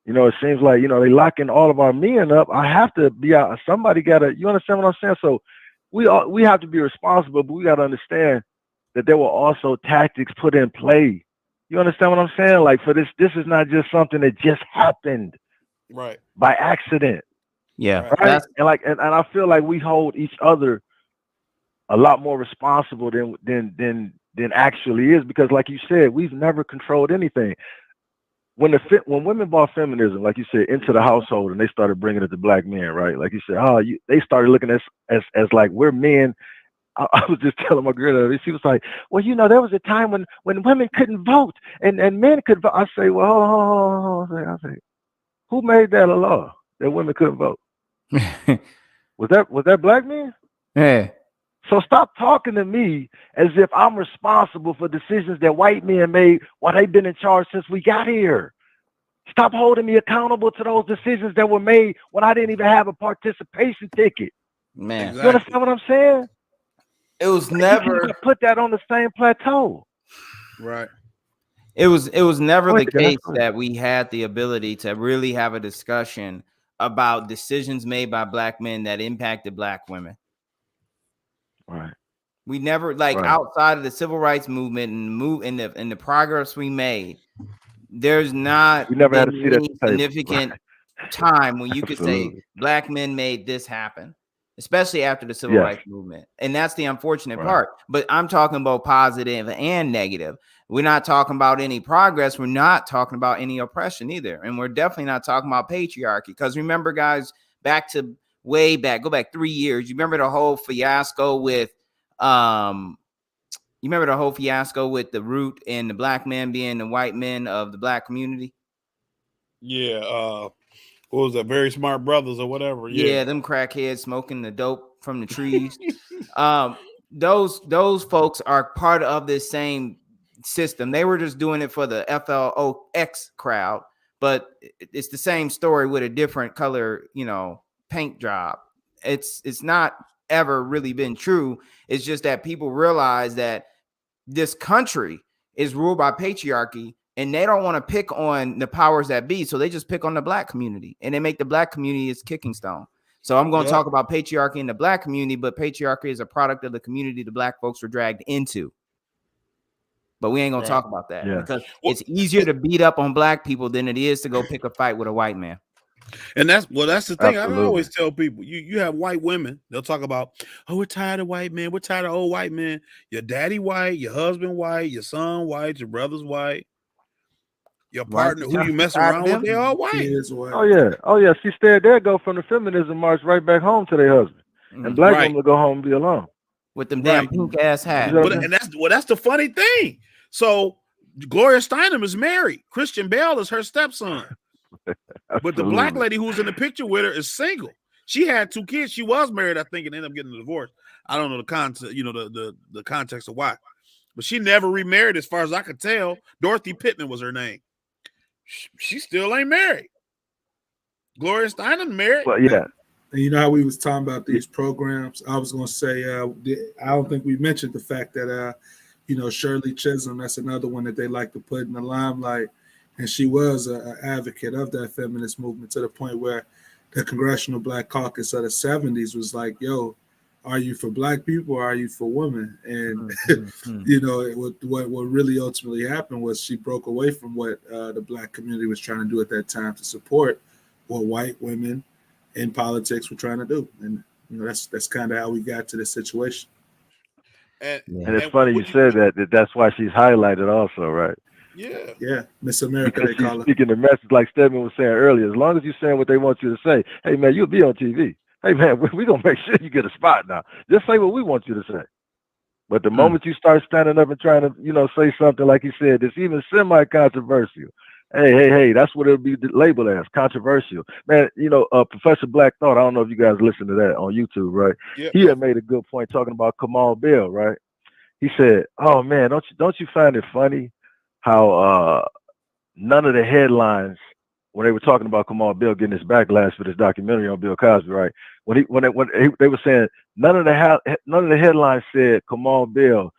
you know, it seems like, you know, they locking all of our men up. I have to be out. Somebody got to, you understand what I'm saying? So we have to be responsible, but we got to understand that there were also tactics put in play. You understand what I'm saying? Like for this is not just something that just happened right by accident. Yeah. Right. And I feel like we hold each other a lot more responsible than actually is, because like you said, we've never controlled anything. When women brought feminism, like you said, into the household and they started bringing it to black men, right? Like you said, they started looking at us as like we're men. I was just telling my girl, she was like, well, you know, there was a time when women couldn't vote and men could vote. I say, well, hold on. I say, who made that a law that women couldn't vote? Was that black men? Yeah. So stop talking to me as if I'm responsible for decisions that white men made while they've been in charge since we got here. Stop holding me accountable to those decisions that were made when I didn't even have a participation ticket. Man, exactly. You understand what I'm saying? It was Like, never you can't put that on the same plateau. Right. It was never the Go ahead. case that we had the ability to really have a discussion about decisions made by black men that impacted black women. Right. We never, like, outside of the civil rights movement and the progress we made, there's not We never had to been see that any significant time when you could say black men made this happen, especially after the civil rights movement. And that's the unfortunate part. But I'm talking about positive and negative. We're not talking about any progress. We're not talking about any oppression either. And we're definitely not talking about patriarchy. Because remember, guys, go back 3 years. You remember the whole fiasco with the Root and the black men being the white men of the black community? Yeah. What was that? Very Smart Brothers or whatever. Yeah, them crackheads smoking the dope from the trees. Those folks are part of this same system. They were just doing it for the FLOX crowd, but it's the same story with a different color, paint job. It's not ever really been true. It's just that people realize that this country is ruled by patriarchy, and they don't want to pick on the powers that be, so they just pick on the black community, and they make the black community its kicking stone. So I'm going to talk about patriarchy in the black community, but patriarchy is a product of the community the black folks were dragged into. But we ain't going to talk about that because it's easier to beat up on black people than it is to go pick a fight with a white man. And that's the thing. Absolutely. I always tell people, you have white women, they'll talk about, oh, we're tired of white men, we're tired of old white men. Your daddy white, your husband white, your son white, your brother's white, your partner who you mess around with, they all white. Oh yeah. See, there go from the feminism march right back home to their husband. And black women will go home and be alone. With them damn pink ass hats. And that's the funny thing. So Gloria Steinem is married. Christian Bale is her stepson. But the black lady who's in the picture with her is single. She had 2 kids. She was married, I think, and ended up getting a divorce. I don't know the context, the context of why. But she never remarried, as far as I could tell. Dorothy Pittman was her name. She still ain't married. Gloria Steinem married. Well, yeah. And you know how we was talking about these programs? I was going to say, I don't think we mentioned the fact that, Shirley Chisholm, that's another one that they like to put in the limelight. And she was an advocate of that feminist movement to the point where the Congressional Black Caucus of the 70s was like, yo, are you for black people or are you for women? And, what really ultimately happened was she broke away from what the black community was trying to do at that time to support what white women in politics were trying to do. And, that's kind of how we got to this situation. And it's funny you said that's why she's highlighted also, right? Yeah. Yeah. Miss America, because they call her. Speaking the message like Stedman was saying earlier, as long as you're saying what they want you to say, hey, man, you'll be on TV. Hey, man, we're going to make sure you get a spot now. Just say what we want you to say. But the moment you start standing up and trying to, say something like he said, that's even semi-controversial, hey, that's what it'll be labeled as, controversial. Man, Professor Black Thought, I don't know if you guys listen to that on YouTube, right? Yep. He had made a good point talking about Kamal Bell, right? He said, oh, man, don't you find it funny how none of the headlines, when they were talking about Kamal Bell getting his backlash for this documentary on Bill Cosby, right? When they were saying none of the headlines said Kamal Bell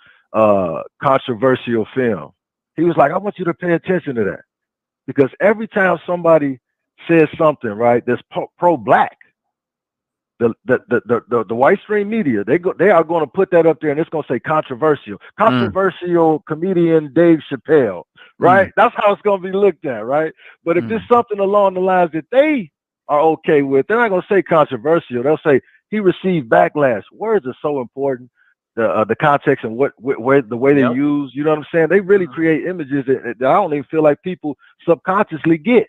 controversial film. He was like, I want you to pay attention to that, because every time somebody says something, right, that's pro-black, the white stream media, they are going to put that up there and it's going to say controversial comedian Dave Chappelle, right? That's how it's going to be looked at, right? But if there's something along the lines that they are okay with, they're not going to say controversial. They'll say he received backlash. Words are so important. The context and where the way they use, you know what I'm saying? They really create images that I don't even feel like people subconsciously get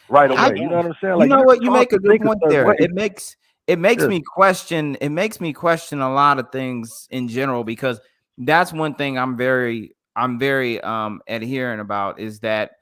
right away. You know what I'm saying? Like, you make a good point there. It makes Yeah. me question. It makes me question a lot of things in general, because that's one thing I'm very adherent about, is that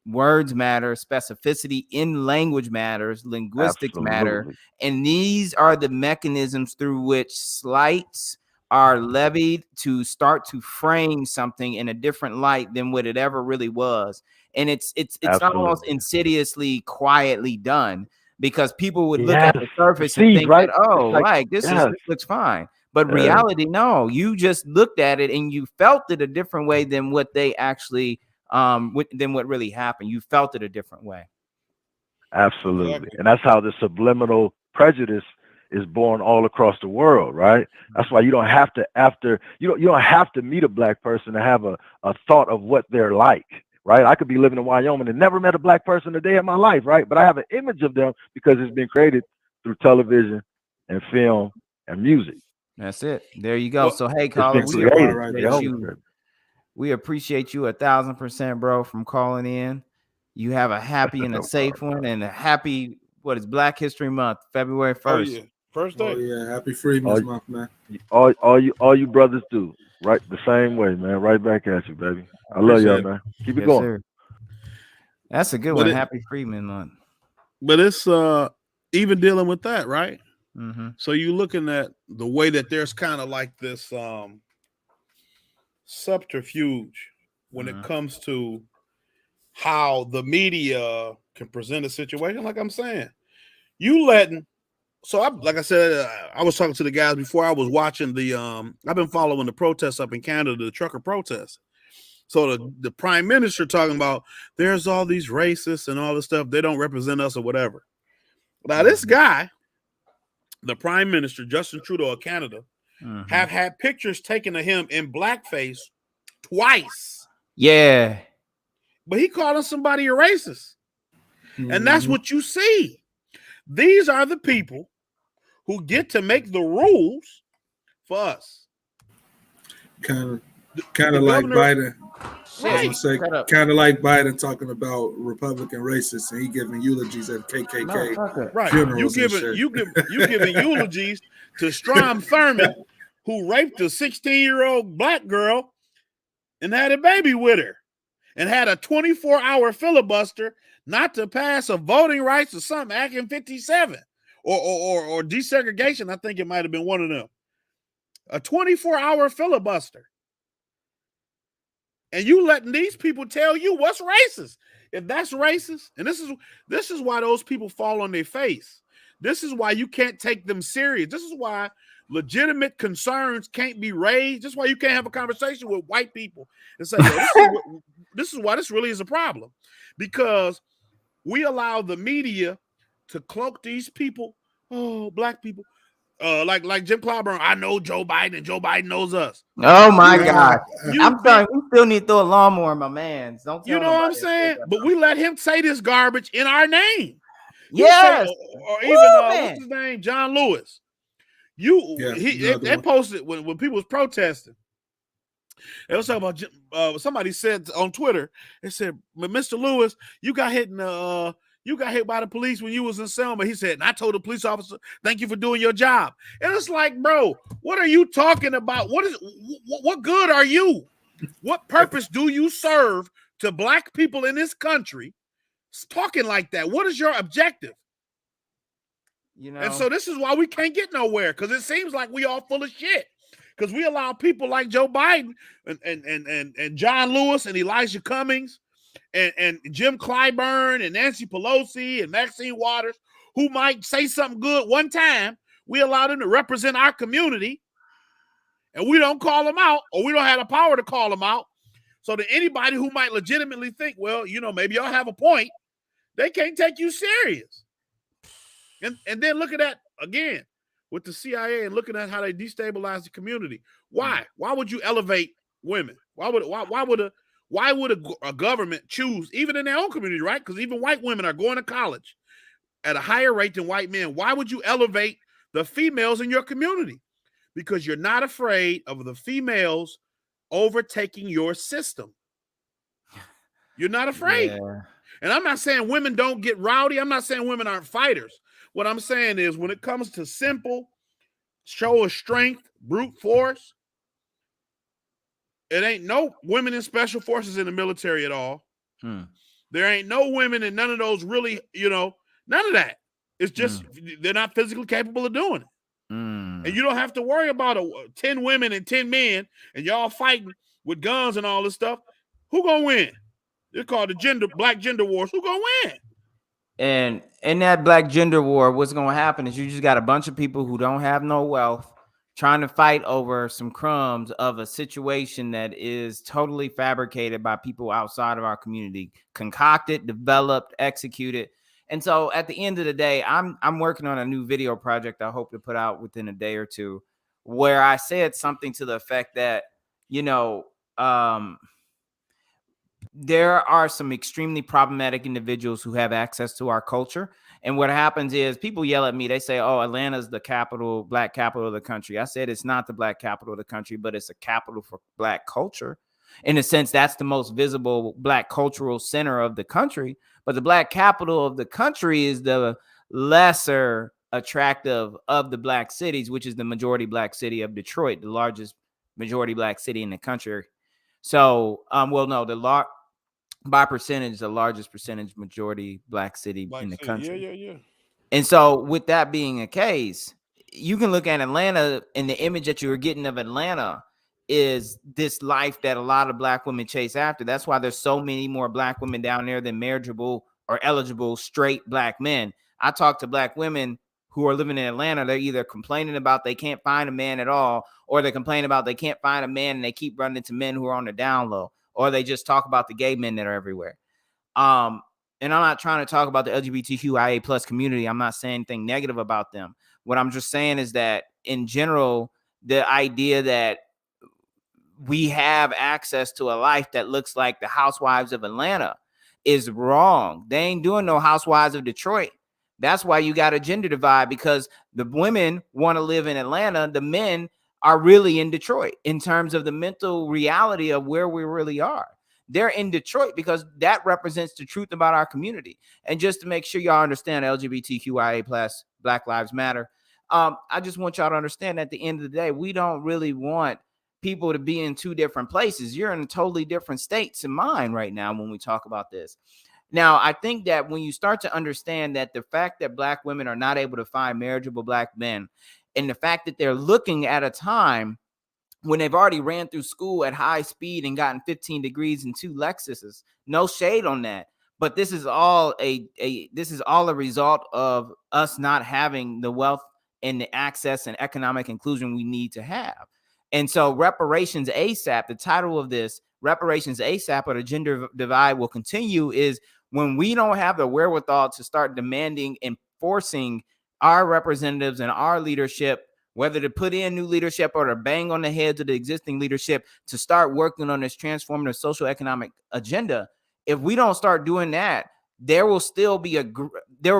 words matter, specificity in language matters, linguistics matter, and these are the mechanisms through which slights are levied to start to frame something in a different light than what it ever really was. And it's almost insidiously, quietly done, because people would look at the surface and think that, oh, this looks fine. But reality, no, you just looked at it and you felt it a different way than what they actually, than what really happened. You felt it a different way. Absolutely. Exactly. And that's how the subliminal prejudice is born all across the world, right? That's why you don't have to, you don't have to meet a black person to have a thought of what they're like. Right, I could be living in Wyoming and never met a black person a day in my life, right? But I have an image of them because it's been created through television and film and music. That's it. There you go. So hey, caller, we appreciate you 1,000%, bro, from calling in. You have a happy and a safe one, and a happy Black History Month, February 1st. Oh yeah, first day. Oh yeah, happy Freedmen's Month, man. All you brothers do right the same way, man. Right back at you, baby. I love y'all, man. Keep it going. Sir. That's a good one. Happy Freedmen Month. But it's even dealing with that, right? Mm-hmm. So you're looking at the way that there's kind of like this subterfuge when it comes to how the media can present a situation. Like I'm saying, like I said, I was talking to the guys before. I was watching I've been following the protests up in Canada, the trucker protests. So the prime minister talking about there's all these racists and all this stuff. They don't represent us or whatever. Now this guy, the prime minister, Justin Trudeau of Canada, have had pictures taken of him in blackface twice. Yeah. But he calling somebody a racist. And that's what you see. These are the people who get to make the rules for us. Kind of like Biden. Right. Kind of like Biden talking about Republican racists, and he giving eulogies at KKK funerals. You giving eulogies to Strom Thurmond, who raped a 16-year-old black girl and had a baby with her, and had a 24-hour filibuster not to pass a voting rights or something, Act in 57, or desegregation. I think it might have been one of them. a 24-hour filibuster. And you letting these people tell you what's racist. If that's racist, and this is why those people fall on their face. This is why you can't take them serious. This is why legitimate concerns can't be raised. This is why you can't have a conversation with white people and say, yo, this is why this really is a problem. Because we allow the media to cloak these people. Oh, black people. Like Jim Clyburn, I know Joe Biden and Joe Biden knows us. Oh my God. I'm sorry, we still need to throw a lawnmower in my man's. Don't tell you know what I'm saying? But we let him say this garbage in our name. Yes. Or even what's his name? John Lewis. They posted when people was protesting. They was talking about somebody said on Twitter, they said, Mr. Lewis, you got hit by the police when you was in Selma. He said, and I told the police officer, thank you for doing your job. And it's like, bro, what are you talking about? What good are you? What purpose do you serve to black people in this country talking like that? What is your objective? You know, and so this is why we can't get nowhere, because it seems like we all full of shit. Because we allow people like Joe Biden and John Lewis and Elijah Cummings and Jim Clyburn and Nancy Pelosi and Maxine Waters, who might say something good one time. We allow them to represent our community, and we don't call them out, or we don't have the power to call them out. So that anybody who might legitimately think, well, you know, maybe y'all have a point, they can't take you serious. And then look at that again with the CIA and looking at how they destabilize the community. Why? Why would you elevate women? Why would a government choose, even in their own community, right? Because even white women are going to college at a higher rate than white men. Why would you elevate the females in your community? Because you're not afraid of the females overtaking your system. You're not afraid. Yeah. And I'm not saying women don't get rowdy. I'm not saying women aren't fighters. What I'm saying is when it comes to simple, show of strength, brute force, it ain't no women in special forces in the military at all. There ain't no women in none of those really, you know, none of that. It's just they're not physically capable of doing it. And you don't have to worry about 10 women and 10 men and y'all fighting with guns and all this stuff. Who gonna win? They're called the black gender wars. Who gonna win? And in that black gender war, what's going to happen is you just got a bunch of people who don't have no wealth trying to fight over some crumbs of a situation that is totally fabricated by people outside of our community, concocted, developed, executed. And so at the end of the day, I'm working on a new video project I hope to put out within a day or two, where I said something to the effect that, you know, there are some extremely problematic individuals who have access to our culture. And what happens is people yell at me. They say, oh, Atlanta's the black capital of the country. I said, it's not the black capital of the country, but it's a capital for black culture. In a sense, that's the most visible black cultural center of the country. But the black capital of the country is the lesser attractive of the black cities, which is the majority black city of Detroit, the largest majority black city in the country. So, by percentage, the largest percentage majority black city in the country. Yeah. And so with that being a case, you can look at Atlanta, and the image that you're getting of Atlanta is this life that a lot of black women chase after. That's why there's so many more black women down there than marriageable or eligible straight black men. I talk to black women who are living in Atlanta. They're either complaining about they can't find a man at all, or they complain about they can't find a man and they keep running into men who are on the down low. Or they just talk about the gay men that are everywhere. And I'm not trying to talk about the LGBTQIA plus community. I'm not saying anything negative about them. What I'm just saying is that in general, the idea that we have access to a life that looks like the housewives of Atlanta is wrong. They ain't doing no housewives of Detroit. That's why you got a gender divide, because the women want to live in Atlanta. The men are really in Detroit in terms of the mental reality of where we really are. They're in Detroit because that represents the truth about our community. And just to make sure y'all understand LGBTQIA plus Black Lives Matter, I just want y'all to understand at the end of the day, we don't really want people to be in two different places. You're in totally different states in mind right now when we talk about this. Now, I think that when you start to understand that the fact that black women are not able to find marriageable black men And the fact that they're looking at a time when they've already ran through school at high speed and gotten 15 degrees and 2 Lexuses, no shade on that. But this is all a result of us not having the wealth and the access and economic inclusion we need to have. And so Reparations ASAP, the title of this, Reparations ASAP, or the gender divide will continue, is when we don't have the wherewithal to start demanding and forcing our representatives and our leadership, whether to put in new leadership or to bang on the heads of the existing leadership to start working on this transformative social economic agenda. If we don't start doing that, there will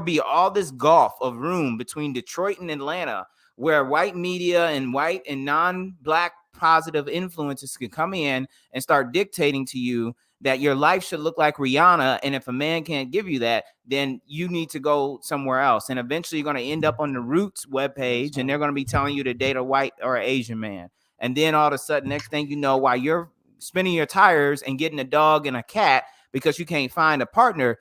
be all this gulf of room between Detroit and Atlanta, where white media and white and non-black positive influences can come in and start dictating to you that your life should look like Rihanna. And if a man can't give you that, then you need to go somewhere else. And eventually you're going to end up on the Roots webpage, and they're going to be telling you to date a white or an Asian man. And then all of a sudden, next thing you know, while you're spinning your tires and getting a dog and a cat because you can't find a partner,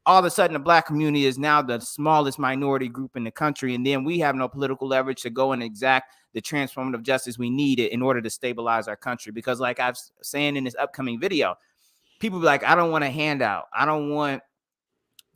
all of a sudden the black community is now the smallest minority group in the country. And then we have no political leverage to go and exact the transformative justice we needed in order to stabilize our country. Because like I've saying in this upcoming video, people be like, I don't want a handout. I don't want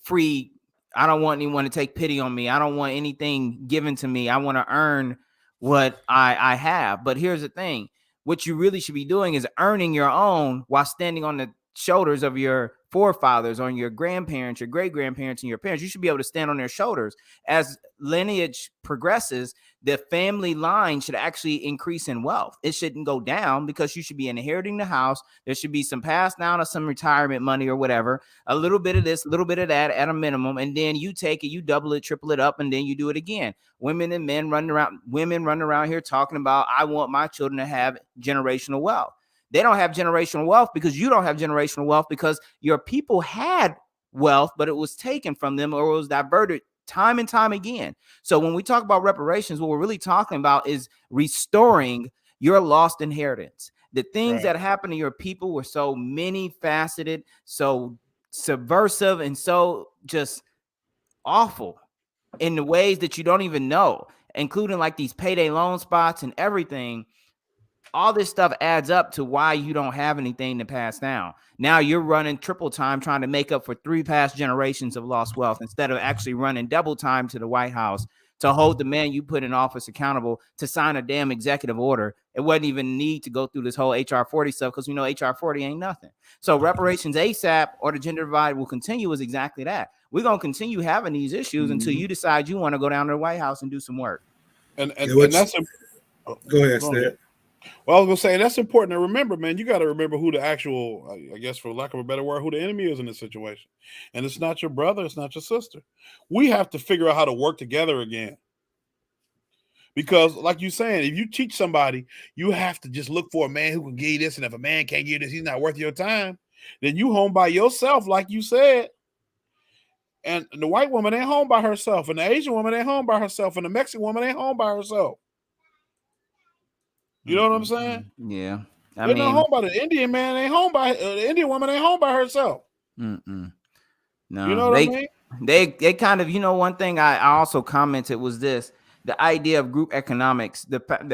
free. I don't want anyone to take pity on me. I don't want anything given to me. I want to earn what I have. But here's the thing. What you really should be doing is earning your own while standing on the shoulders of your forefathers, on your grandparents, your great grandparents, and your parents. You should be able to stand on their shoulders. As lineage progresses, the family line should actually increase in wealth. It shouldn't go down, because you should be inheriting the house. There should be some passed down of some retirement money or whatever, a little bit of this, a little bit of that at a minimum. And then you take it, you double it, triple it up, and then you do it again. Women and men running around here talking about, I want my children to have generational wealth. They don't have generational wealth because you don't have generational wealth, because your people had wealth, but it was taken from them or it was diverted time and time again. So when we talk about reparations, what we're really talking about is restoring your lost inheritance. The things that happened to your people were so many faceted, so subversive, and so just awful in the ways that you don't even know, including like these payday loan spots and everything. All this stuff adds up to why you don't have anything to pass down. Now you're running triple time trying to make up for 3 past generations of lost wealth, instead of actually running double time to the White House to hold the man you put in office accountable to sign a damn executive order. It wasn't even need to go through this whole HR 40 stuff, because we know HR 40 ain't nothing. So reparations ASAP, or the gender divide will continue, is exactly that. We're going to continue having these issues until you decide you want to go down to the White House and do some work. And that's go ahead, Stan. Well, I was gonna say that's important to remember, man. You got to remember who the actual, I guess, for lack of a better word, who the enemy is in this situation. And it's not your brother, it's not your sister. We have to figure out how to work together again. Because, like you're saying, if you teach somebody, you have to just look for a man who can give you this, and if a man can't give you this, he's not worth your time. Then you home by yourself, like you said. And the white woman ain't home by herself, and the Asian woman ain't home by herself, and the Mexican woman ain't home by herself. You know what I'm saying? Yeah. They're not home by the Indian man. Ain't home by the Indian woman. Ain't home by herself. No, you know what I mean? They kind of, one thing I also commented was this: the idea of group economics.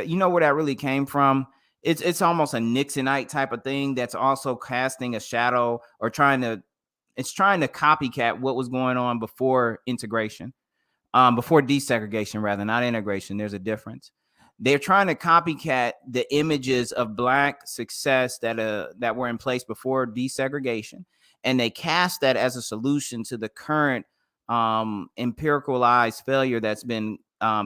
You know where that really came from? It's almost a Nixonite type of thing that's also casting a shadow, or trying to copycat what was going on before integration, before desegregation, rather, not integration. There's a difference. They're trying to copycat the images of Black success that were in place before desegregation, and they cast that as a solution to the current empiricalized failure that's been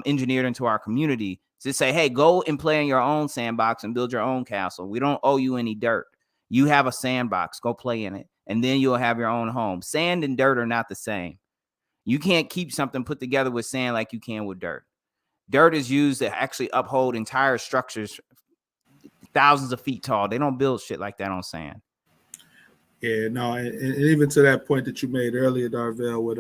engineered into our community. To say, hey, go and play in your own sandbox and build your own castle. We don't owe you any dirt. You have a sandbox. Go play in it, and then you'll have your own home. Sand and dirt are not the same. You can't keep something put together with sand like you can with dirt. Dirt is used to actually uphold entire structures thousands of feet tall. They don't build shit like that on sand. Yeah, no, and even to that point that you made earlier, Darvell, with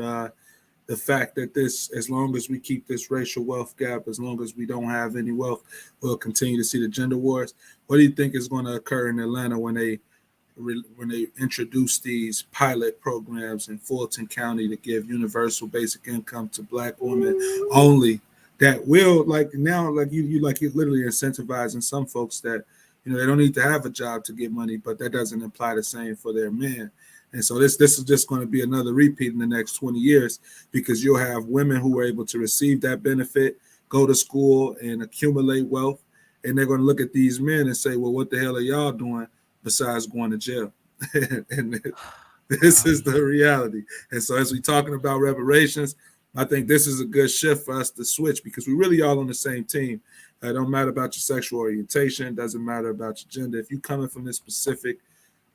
the fact that as long as we keep this racial wealth gap, as long as we don't have any wealth, we'll continue to see the gender wars. What do you think is going to occur in Atlanta when they introduce these pilot programs in Fulton County to give universal basic income to Black women only, that will like now, like you like you're literally incentivizing some folks that they don't need to have a job to get money, but that doesn't imply the same for their men. And so this is just going to be another repeat in the next 20 years because you'll have women who are able to receive that benefit, go to school and accumulate wealth, and they're going to look at these men and say, well, what the hell are y'all doing besides going to jail? And this is the reality. And so as we're talking about reparations, I think this is a good shift for us to switch because we really all on the same team. It don't matter about your sexual orientation. It doesn't matter about your gender. If you're coming from this specific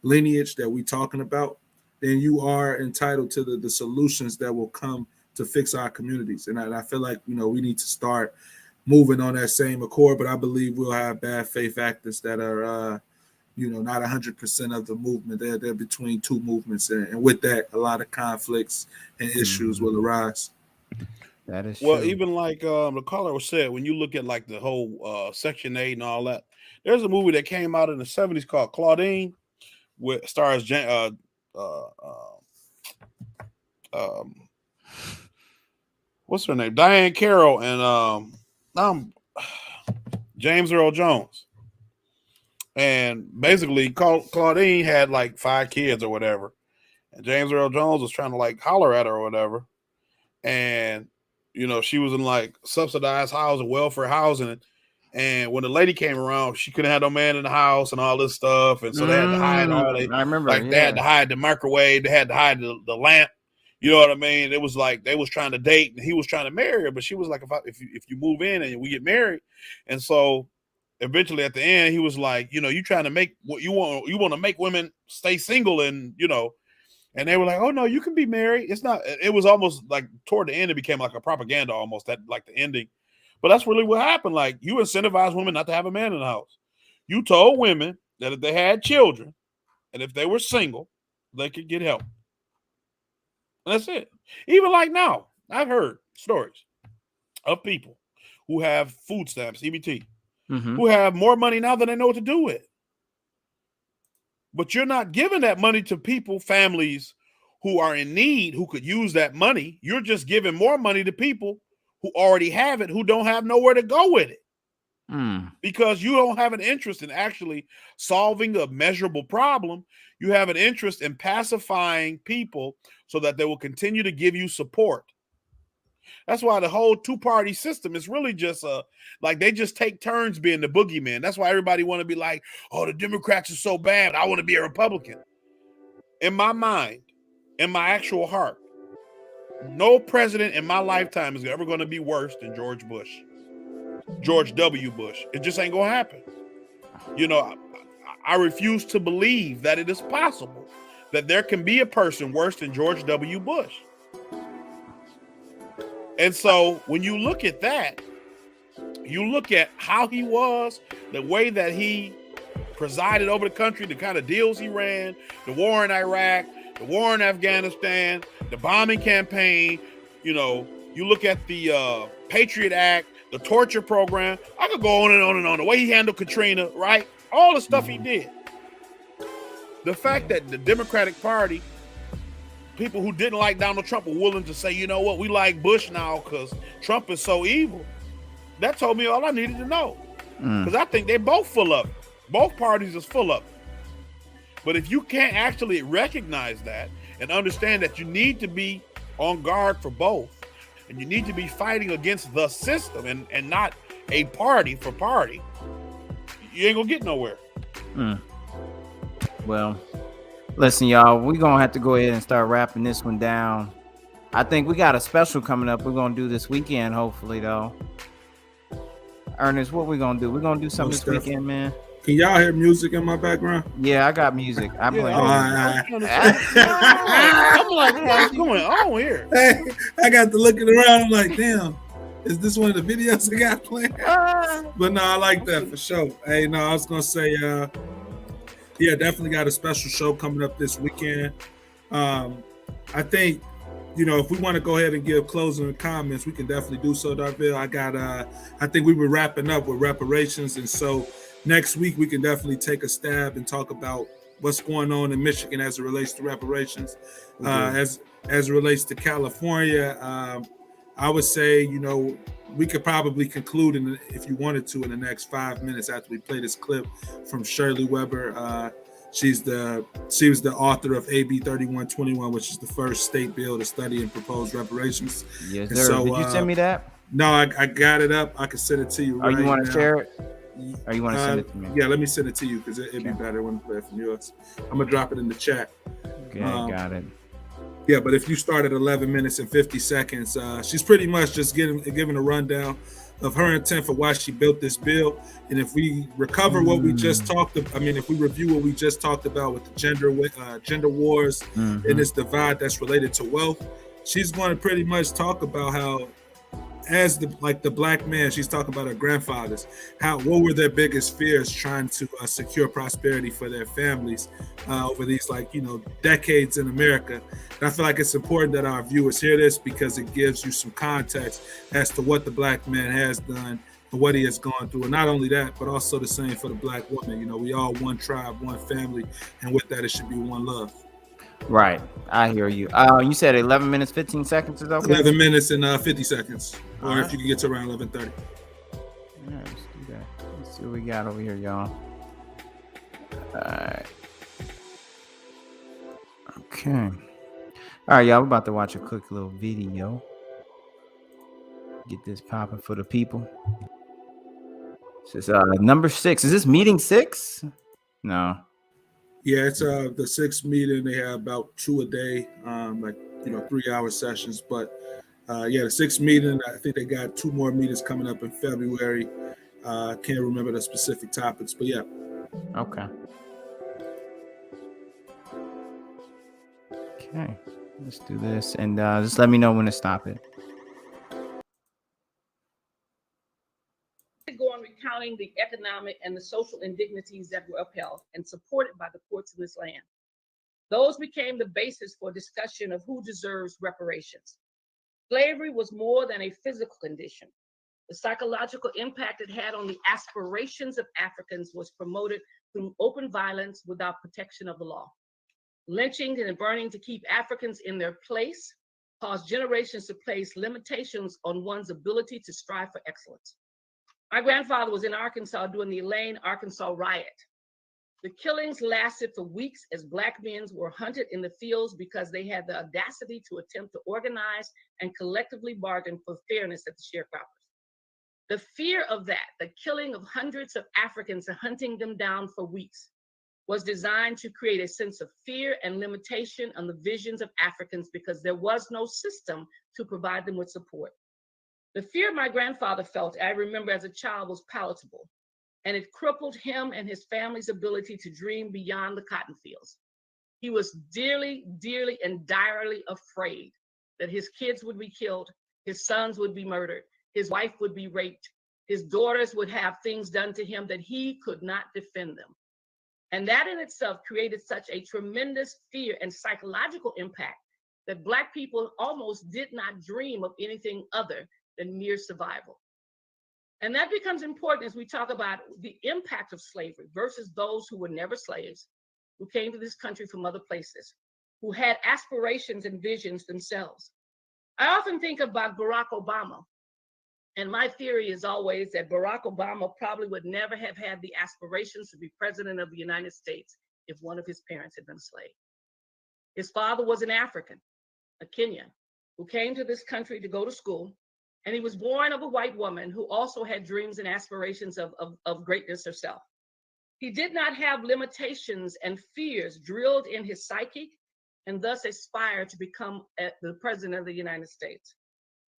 lineage that we're talking about, then you are entitled to the solutions that will come to fix our communities. And I feel like, we need to start moving on that same accord, but I believe we'll have bad faith actors that are, not 100% of the movement. They're between two movements. And with that, a lot of conflicts and issues will arise. That is Well, true. even like the caller said, when you look at like the whole Section 8 and all that, there's a movie that came out in the 70s called Claudine, with stars what's her name? Diane Carroll and James Earl Jones. And basically Claudine had like 5 kids or whatever. And James Earl Jones was trying to like holler at her or whatever. And she was in like subsidized housing, welfare housing. And when the lady came around, she couldn't have no man in the house and all this stuff. And so they had to hide all they I remember, like they had to hide the microwave, they had to hide the lamp. You know what I mean? It was like they was trying to date and he was trying to marry her, but she was like, if you move in and we get married. And so eventually at the end, he was like, you trying to make what you want to make women stay single and and they were like, oh no, you can be married. It's not, it was almost like toward the end, it became like a propaganda almost, that like the ending. But that's really what happened. Like, you incentivized women not to have a man in the house. You told women that if they had children and if they were single, they could get help. And that's it. Even like now, I've heard stories of people who have food stamps, EBT, who have more money now than they know what to do with. But you're not giving that money to people, families who are in need, who could use that money. You're just giving more money to people who already have it, who don't have nowhere to go with it. Because you don't have an interest in actually solving a measurable problem. You have an interest in pacifying people so that they will continue to give you support. That's why the whole two-party system is really just like they just take turns being the boogeyman. That's why everybody want to be like, oh, the Democrats are so bad, I want to be a Republican. In my mind, in my actual heart, no president in my lifetime is ever going to be worse than George Bush. George W. Bush. It just ain't going to happen. I refuse to believe that it is possible that there can be a person worse than George W. Bush. And so when you look at that, you look at how he was, the way that he presided over the country, the kind of deals he ran, the war in Iraq, the war in Afghanistan, the bombing campaign, you look at the Patriot Act, the torture program. I could go on and on and on. The way he handled Katrina, right? All the stuff he did. The fact that the Democratic Party, people who didn't like Donald Trump were willing to say, you know what, we like Bush now because Trump is so evil. That told me all I needed to know. Because I think they're both full of it. Both parties is full of it. But if you can't actually recognize that and understand that you need to be on guard for both, and you need to be fighting against the system and not a party for party, you ain't gonna get nowhere. Well, listen, y'all, we're going to have to go ahead and start wrapping this one down. I think we got a special coming up we're going to do this weekend, hopefully, though. Ernest, what we going to do? We're going to do something this weekend, man. Can y'all hear music in my background? Yeah, I got music. I play. I'm like, what's going on here? Hey, I got to looking around. I'm like, damn, is this one of the videos I got playing? But no, I like that for sure. Hey, no, I was going to say, yeah, definitely got a special show coming up this weekend. I think, if we want to go ahead and give closing comments, we can definitely do so, Darville. I think we were wrapping up with reparations. And so next week, we can definitely take a stab and talk about what's going on in Michigan as it relates to reparations. As it relates to California, I would say, we could probably conclude if you wanted to in the next 5 minutes after we play this clip from Shirley Weber. She was the author of AB 3121, which is the first state bill to study and propose reparations. Yes, and sir. so, Did you send me that? No, I got it up. I can send it to you right now. You want to share it? Or you want to send it to me? Yeah, let me send it to you because it'd be better when we play it from yours. I'm gonna drop it in the chat. Okay, got it. Yeah, but if you start at 11 minutes and 50 seconds, she's pretty much just giving a rundown of her intent for why she built this bill. And if we recover what we just talked about, if we review what we just talked about with the gender wars and this divide that's related to wealth, she's going to pretty much talk about how, as the black man, she's talking about her grandfathers, what were their biggest fears trying to secure prosperity for their families over these decades in America. And I feel like it's important that our viewers hear this because it gives you some context as to what the black man has done and what he has gone through. And not only that, but also the same for the black woman. We all one tribe, one family, and with that, it should be one love. Right, I hear you. You said 11 minutes 15 seconds is okay? 11 minutes and 50 seconds, or right. if you can get to around 11:30. Yeah, let's do that. Let's see what we got over here, y'all. All right. Okay. All right, y'all. We're about to watch a quick little video. Get this popping for the people. This is number 6. Is this meeting 6? No. Yeah, it's the 6th meeting. They have about 2 a day, 3-hour sessions. But the 6th meeting, I think they got 2 more meetings coming up in February. Can't remember the specific topics, but yeah. Okay. Okay, let's do this, and just let me know when to stop it. Go on recounting the economic and the social indignities that were upheld and supported by the courts of this land. Those became the basis for discussion of who deserves reparations. Slavery was more than a physical condition. The psychological impact it had on the aspirations of Africans was promoted through open violence without protection of the law. Lynching and burning to keep Africans in their place caused generations to place limitations on one's ability to strive for excellence. My grandfather was in Arkansas during the Elaine, Arkansas riot. The killings lasted for weeks as Black men were hunted in the fields because they had the audacity to attempt to organize and collectively bargain for fairness at the sharecroppers. The fear of that, the killing of hundreds of Africans and hunting them down for weeks, was designed to create a sense of fear and limitation on the visions of Africans because there was no system to provide them with support. The fear my grandfather felt, I remember as a child, was palatable, and it crippled him and his family's ability to dream beyond the cotton fields. He was dearly, dearly, and direly afraid that his kids would be killed, his sons would be murdered, his wife would be raped, his daughters would have things done to him that he could not defend them. And that in itself created such a tremendous fear and psychological impact that Black people almost did not dream of anything other than mere survival. And that becomes important as we talk about the impact of slavery versus those who were never slaves, who came to this country from other places, who had aspirations and visions themselves. I often think about Barack Obama, and my theory is always that Barack Obama probably would never have had the aspirations to be president of the United States if one of his parents had been a slave. His father was an African, a Kenyan, who came to this country to go to school. And he was born of a white woman who also had dreams and aspirations of greatness herself. He did not have limitations and fears drilled in his psyche and thus aspired to become the president of the United States.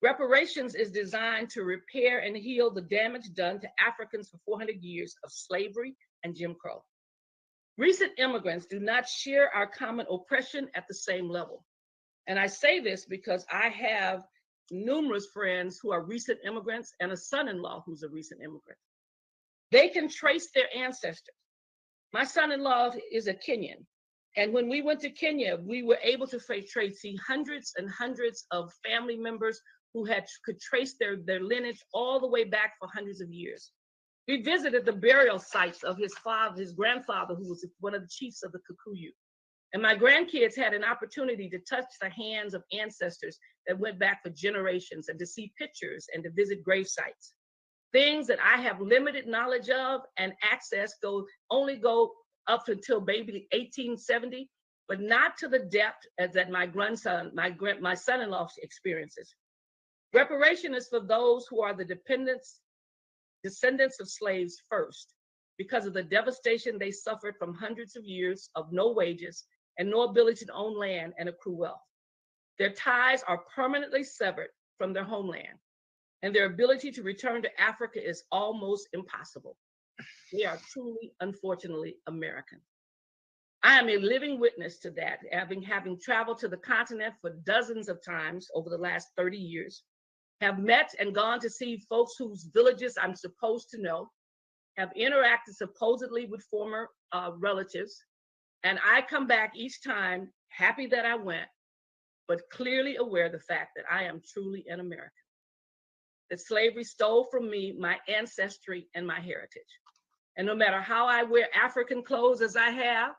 Reparations is designed to repair and heal the damage done to Africans for 400 years of slavery and Jim Crow. Recent immigrants do not share our common oppression at the same level. And I say this because I have numerous friends who are recent immigrants and a son-in-law who's a recent immigrant. They can trace their ancestors. My son-in-law is a Kenyan. And when we went to Kenya, we were able to see hundreds and hundreds of family members who could trace their lineage all the way back for hundreds of years. We visited the burial sites of his grandfather, who was one of the chiefs of the Kikuyu. And my grandkids had an opportunity to touch the hands of ancestors that went back for generations, and to see pictures and to visit grave sites. Things that I have limited knowledge of and access only go up until maybe 1870, but not to the depth as that my grandson, my son-in-law experiences. Reparation is for those who are the descendants of slaves first, because of the devastation they suffered from hundreds of years of no wages and no ability to own land and accrue wealth. Their ties are permanently severed from their homeland, and their ability to return to Africa is almost impossible. They are truly, unfortunately, American. I am a living witness to that, having traveled to the continent for dozens of times over the last 30 years, have met and gone to see folks whose villages I'm supposed to know, have interacted supposedly with former relatives, and I come back each time happy that I went, but clearly aware of the fact that I am truly an American. That slavery stole from me my ancestry and my heritage. And no matter how I wear African clothes as I have,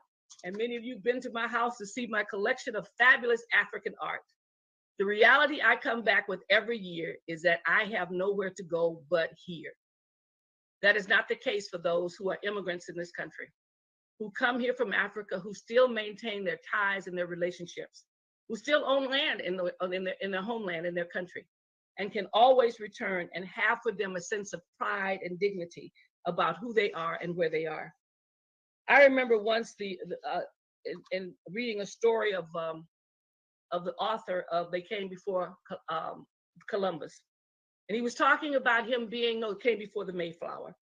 and many of you have been to my house to see my collection of fabulous African art, the reality I come back with every year is that I have nowhere to go but here. That is not the case for those who are immigrants in this country, who come here from Africa, who still maintain their ties and their relationships, who still own land in their homeland, in their country, and can always return and have for them a sense of pride and dignity about who they are and where they are. I remember once in reading a story of the author of They Came Before Columbus. And he was talking about him came before the Mayflower.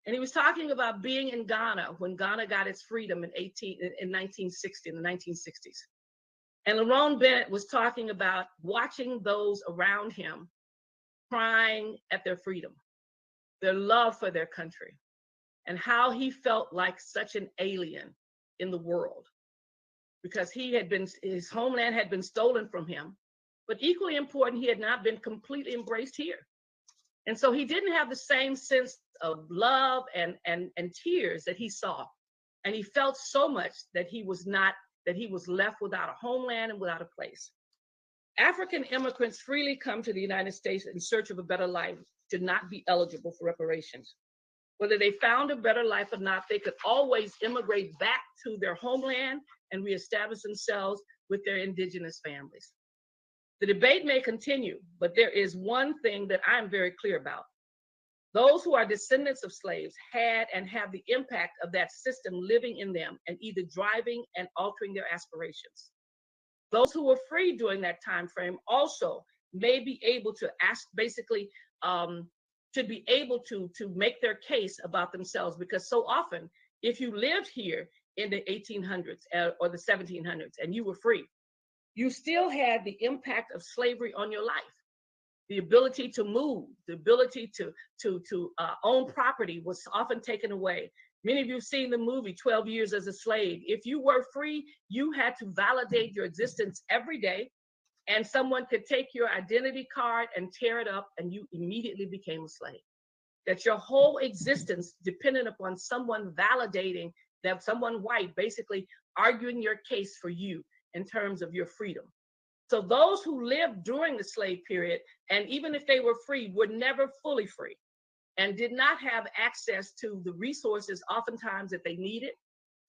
And he was talking about being in Ghana when Ghana got its freedom in 1960, in the 1960s. And Lerone Bennett was talking about watching those around him crying at their freedom, their love for their country, and how he felt like such an alien in the world, because his homeland had been stolen from him, but equally important, he had not been completely embraced here. And so he didn't have the same sense of love and tears that he saw. And he felt so much that he was left without a homeland and without a place. African immigrants freely come to the United States in search of a better life to not be eligible for reparations. Whether they found a better life or not, they could always immigrate back to their homeland and reestablish themselves with their indigenous families. The debate may continue, but there is one thing that I'm very clear about. Those who are descendants of slaves had and have the impact of that system living in them and either driving and altering their aspirations. Those who were free during that time frame also may be able to should be able to make their case about themselves, because so often, if you lived here in the 1800s or the 1700s and you were free, you still had the impact of slavery on your life. The ability to move, the ability to own property was often taken away. Many of you have seen the movie 12 Years as a Slave. If you were free, you had to validate your existence every day, and someone could take your identity card and tear it up, and you immediately became a slave. That your whole existence depended upon someone validating, that someone white basically arguing your case for you in terms of your freedom. So those who lived during the slave period, and even if they were free, were never fully free and did not have access to the resources oftentimes that they needed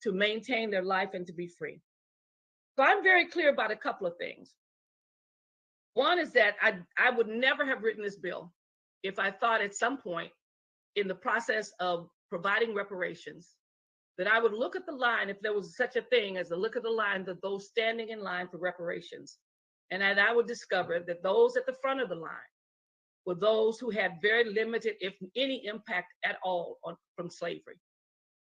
to maintain their life and to be free. So I'm very clear about a couple of things. One is that I would never have written this bill if I thought at some point in the process of providing reparations that I would look at the line, if there was such a thing as a look at the line of those standing in line for reparations, and that I would discover that those at the front of the line were those who had very limited, if any, impact at all from slavery.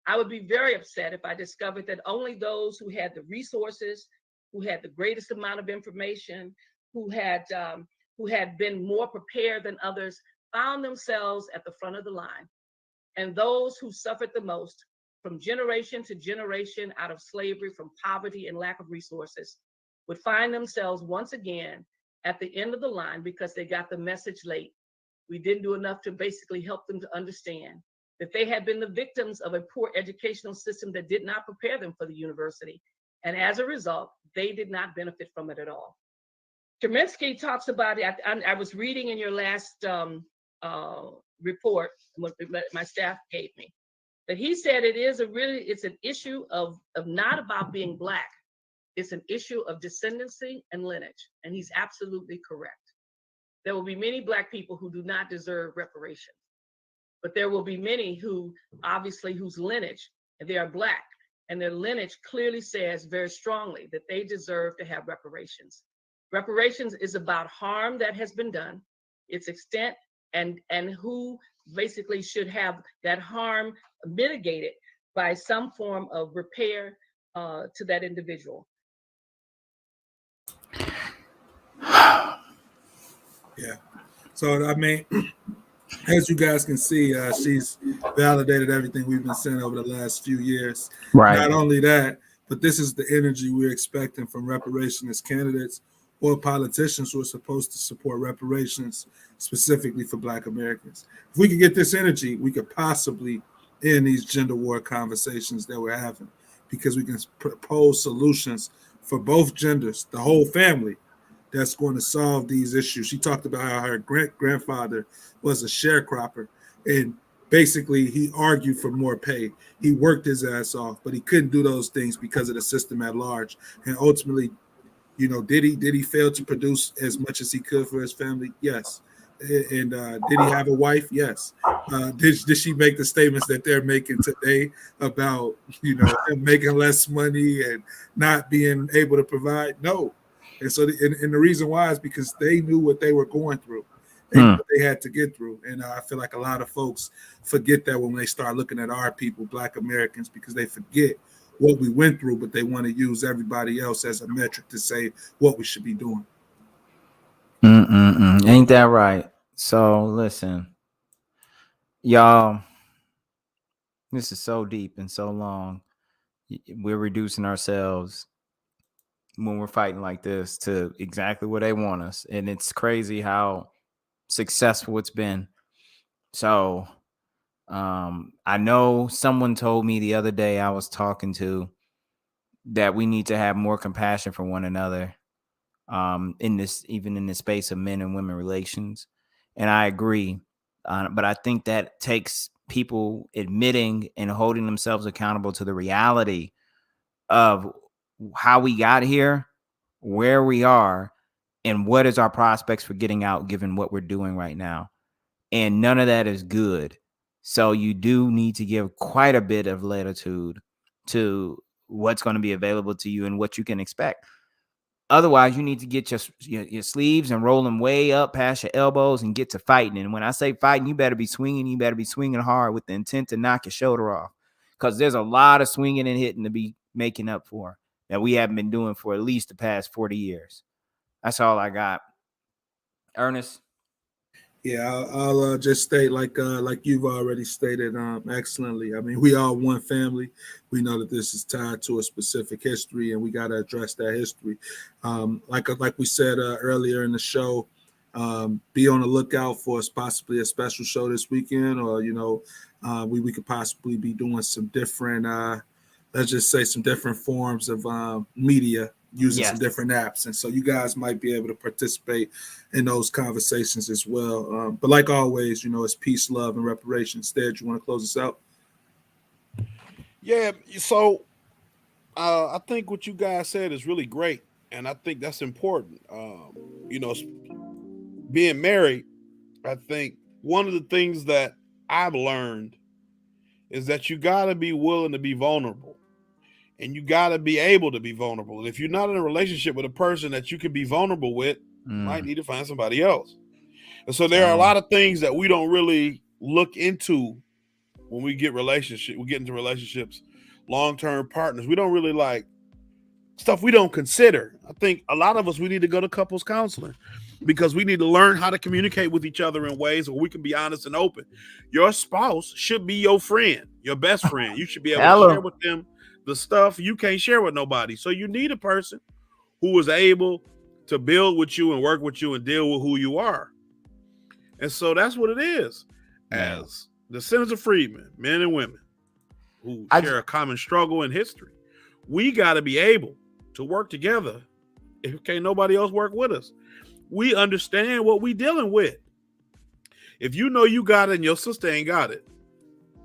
I would be very upset if I discovered that only those who had the resources, who had the greatest amount of information, who had been more prepared than others, found themselves at the front of the line. And those who suffered the most from generation to generation out of slavery, from poverty and lack of resources, would find themselves once again at the end of the line because they got the message late. We didn't do enough to basically help them to understand that they had been the victims of a poor educational system that did not prepare them for the university. And as a result, they did not benefit from it at all. Kaminsky talks about it. I was reading in your last report, what my staff gave me, that he said it's an issue of not about being Black. It's an issue of descendancy and lineage. And he's absolutely correct. There will be many Black people who do not deserve reparations, but there will be many who, obviously, whose lineage, and they are Black, and their lineage clearly says very strongly that they deserve to have reparations. Reparations is about harm that has been done, its extent, and who basically should have that harm mitigated by some form of repair to that individual. Yeah. So, I mean, as you guys can see, she's validated everything we've been saying over the last few years. Right. Not only that, but this is the energy we're expecting from reparationist candidates or politicians who are supposed to support reparations specifically for Black Americans. If we could get this energy, we could possibly end these gender war conversations that we're having, because we can propose solutions for both genders, the whole family, that's going to solve these issues. She talked about how her grandfather was a sharecropper, and basically he argued for more pay. He worked his ass off, but he couldn't do those things because of the system at large. And ultimately, you know, did he fail to produce as much as he could for his family? Yes. And did he have a wife? Yes. Did she make the statements that they're making today about, you know, him making less money and not being able to provide? No. And so, and the reason why is because they knew what they were going through. They knew what they had to get through. And I feel like a lot of folks forget that when they start looking at our people, Black Americans, because they forget what we went through, but they want to use everybody else as a metric to say what we should be doing. Ain't that right? So listen, y'all, this is so deep and so long. We're reducing ourselves when we're fighting like this to exactly where they want us. And it's crazy how successful it's been. So I know someone told me the other day I was talking to that we need to have more compassion for one another in this space of men and women relations. And I agree. But I think that takes people admitting and holding themselves accountable to the reality of how we got here, where we are, and what is our prospects for getting out given what we're doing right now. And none of that is good. So you do need to give quite a bit of latitude to what's going to be available to you and what you can expect. Otherwise, you need to get your sleeves and roll them way up past your elbows and get to fighting. And when I say fighting, you better be swinging. You better be swinging hard with the intent to knock your shoulder off, because there's a lot of swinging and hitting to be making up for that we haven't been doing for at least the past 40 years. That's all I got. Ernest? Yeah, I'll just state like you've already stated excellently. I mean, we are one family. We know that this is tied to a specific history, and we got to address that history. Like we said earlier in the show, be on the lookout for possibly a special show this weekend, or we could possibly be doing some different, let's just say, some different forms of media using some different apps. And so you guys might be able to participate in those conversations as well. But like always, it's peace, love, and reparations. Stead, you want to close us out? Yeah. So I think what you guys said is really great. And I think that's important. Being married, I think one of the things that I've learned is that you got to be willing to be vulnerable. And you got to be able to be vulnerable. And if you're not in a relationship with a person that you can be vulnerable with, you might need to find somebody else. And so there are a lot of things that we don't really look into when we get into relationships, long-term partners. We don't really like stuff we don't consider. I think a lot of us, we need to go to couples counseling because we need to learn how to communicate with each other in ways where we can be honest and open. Your spouse should be your friend, your best friend. You should be able to share with them the stuff you can't share with nobody. So you need a person who is able to build with you and work with you and deal with who you are. And so that's what it is. As descendants of freedmen, men and women who share a common struggle and history, We got to be able to work together. If can't nobody else work with us, we understand what we dealing with. If you know you got it and your sister ain't got it,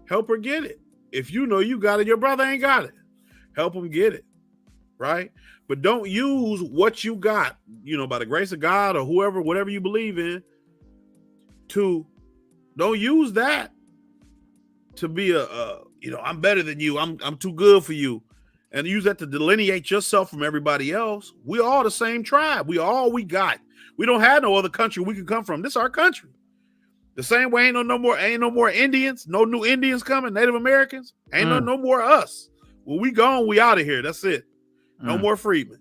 help her get it. If you know you got it, your brother ain't got it, help him get it, right? But don't use what you got, by the grace of God or whoever, whatever you believe in, don't use that to be I'm better than you. I'm too good for you. And use that to delineate yourself from everybody else. We all the same tribe. We got. We don't have no other country we can come from. This is our country. The same way ain't no more Indians, no new Indians coming, Native Americans. Ain't no more us. When we gone, we out of here. That's it. No more freedmen.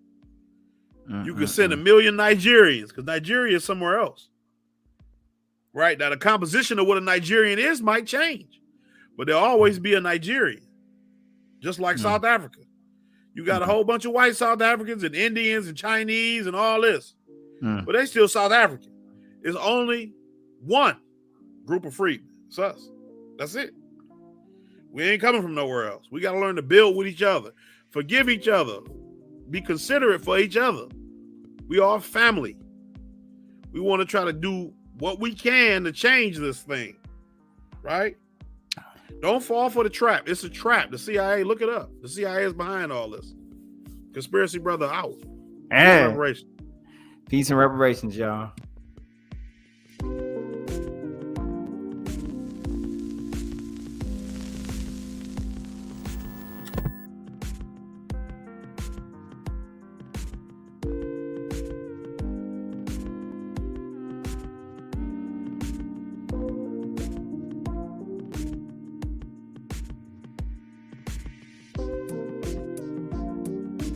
You can send 1 million Nigerians because Nigeria is somewhere else. Right? Now the composition of what a Nigerian is might change, but there'll always be a Nigerian. Just like South Africa. You got a whole bunch of white South Africans and Indians and Chinese and all this. But they still South African. It's only one group of freedmen. It's us. That's it. We ain't coming from nowhere else. We got to learn to build with each other, forgive each other, be considerate for each other. We are family. We want to try to do what we can to change this thing, right? Don't fall for the trap. It's a trap. The CIA, look it up. The CIA is behind all this. Conspiracy brother out. And peace and reparations, y'all.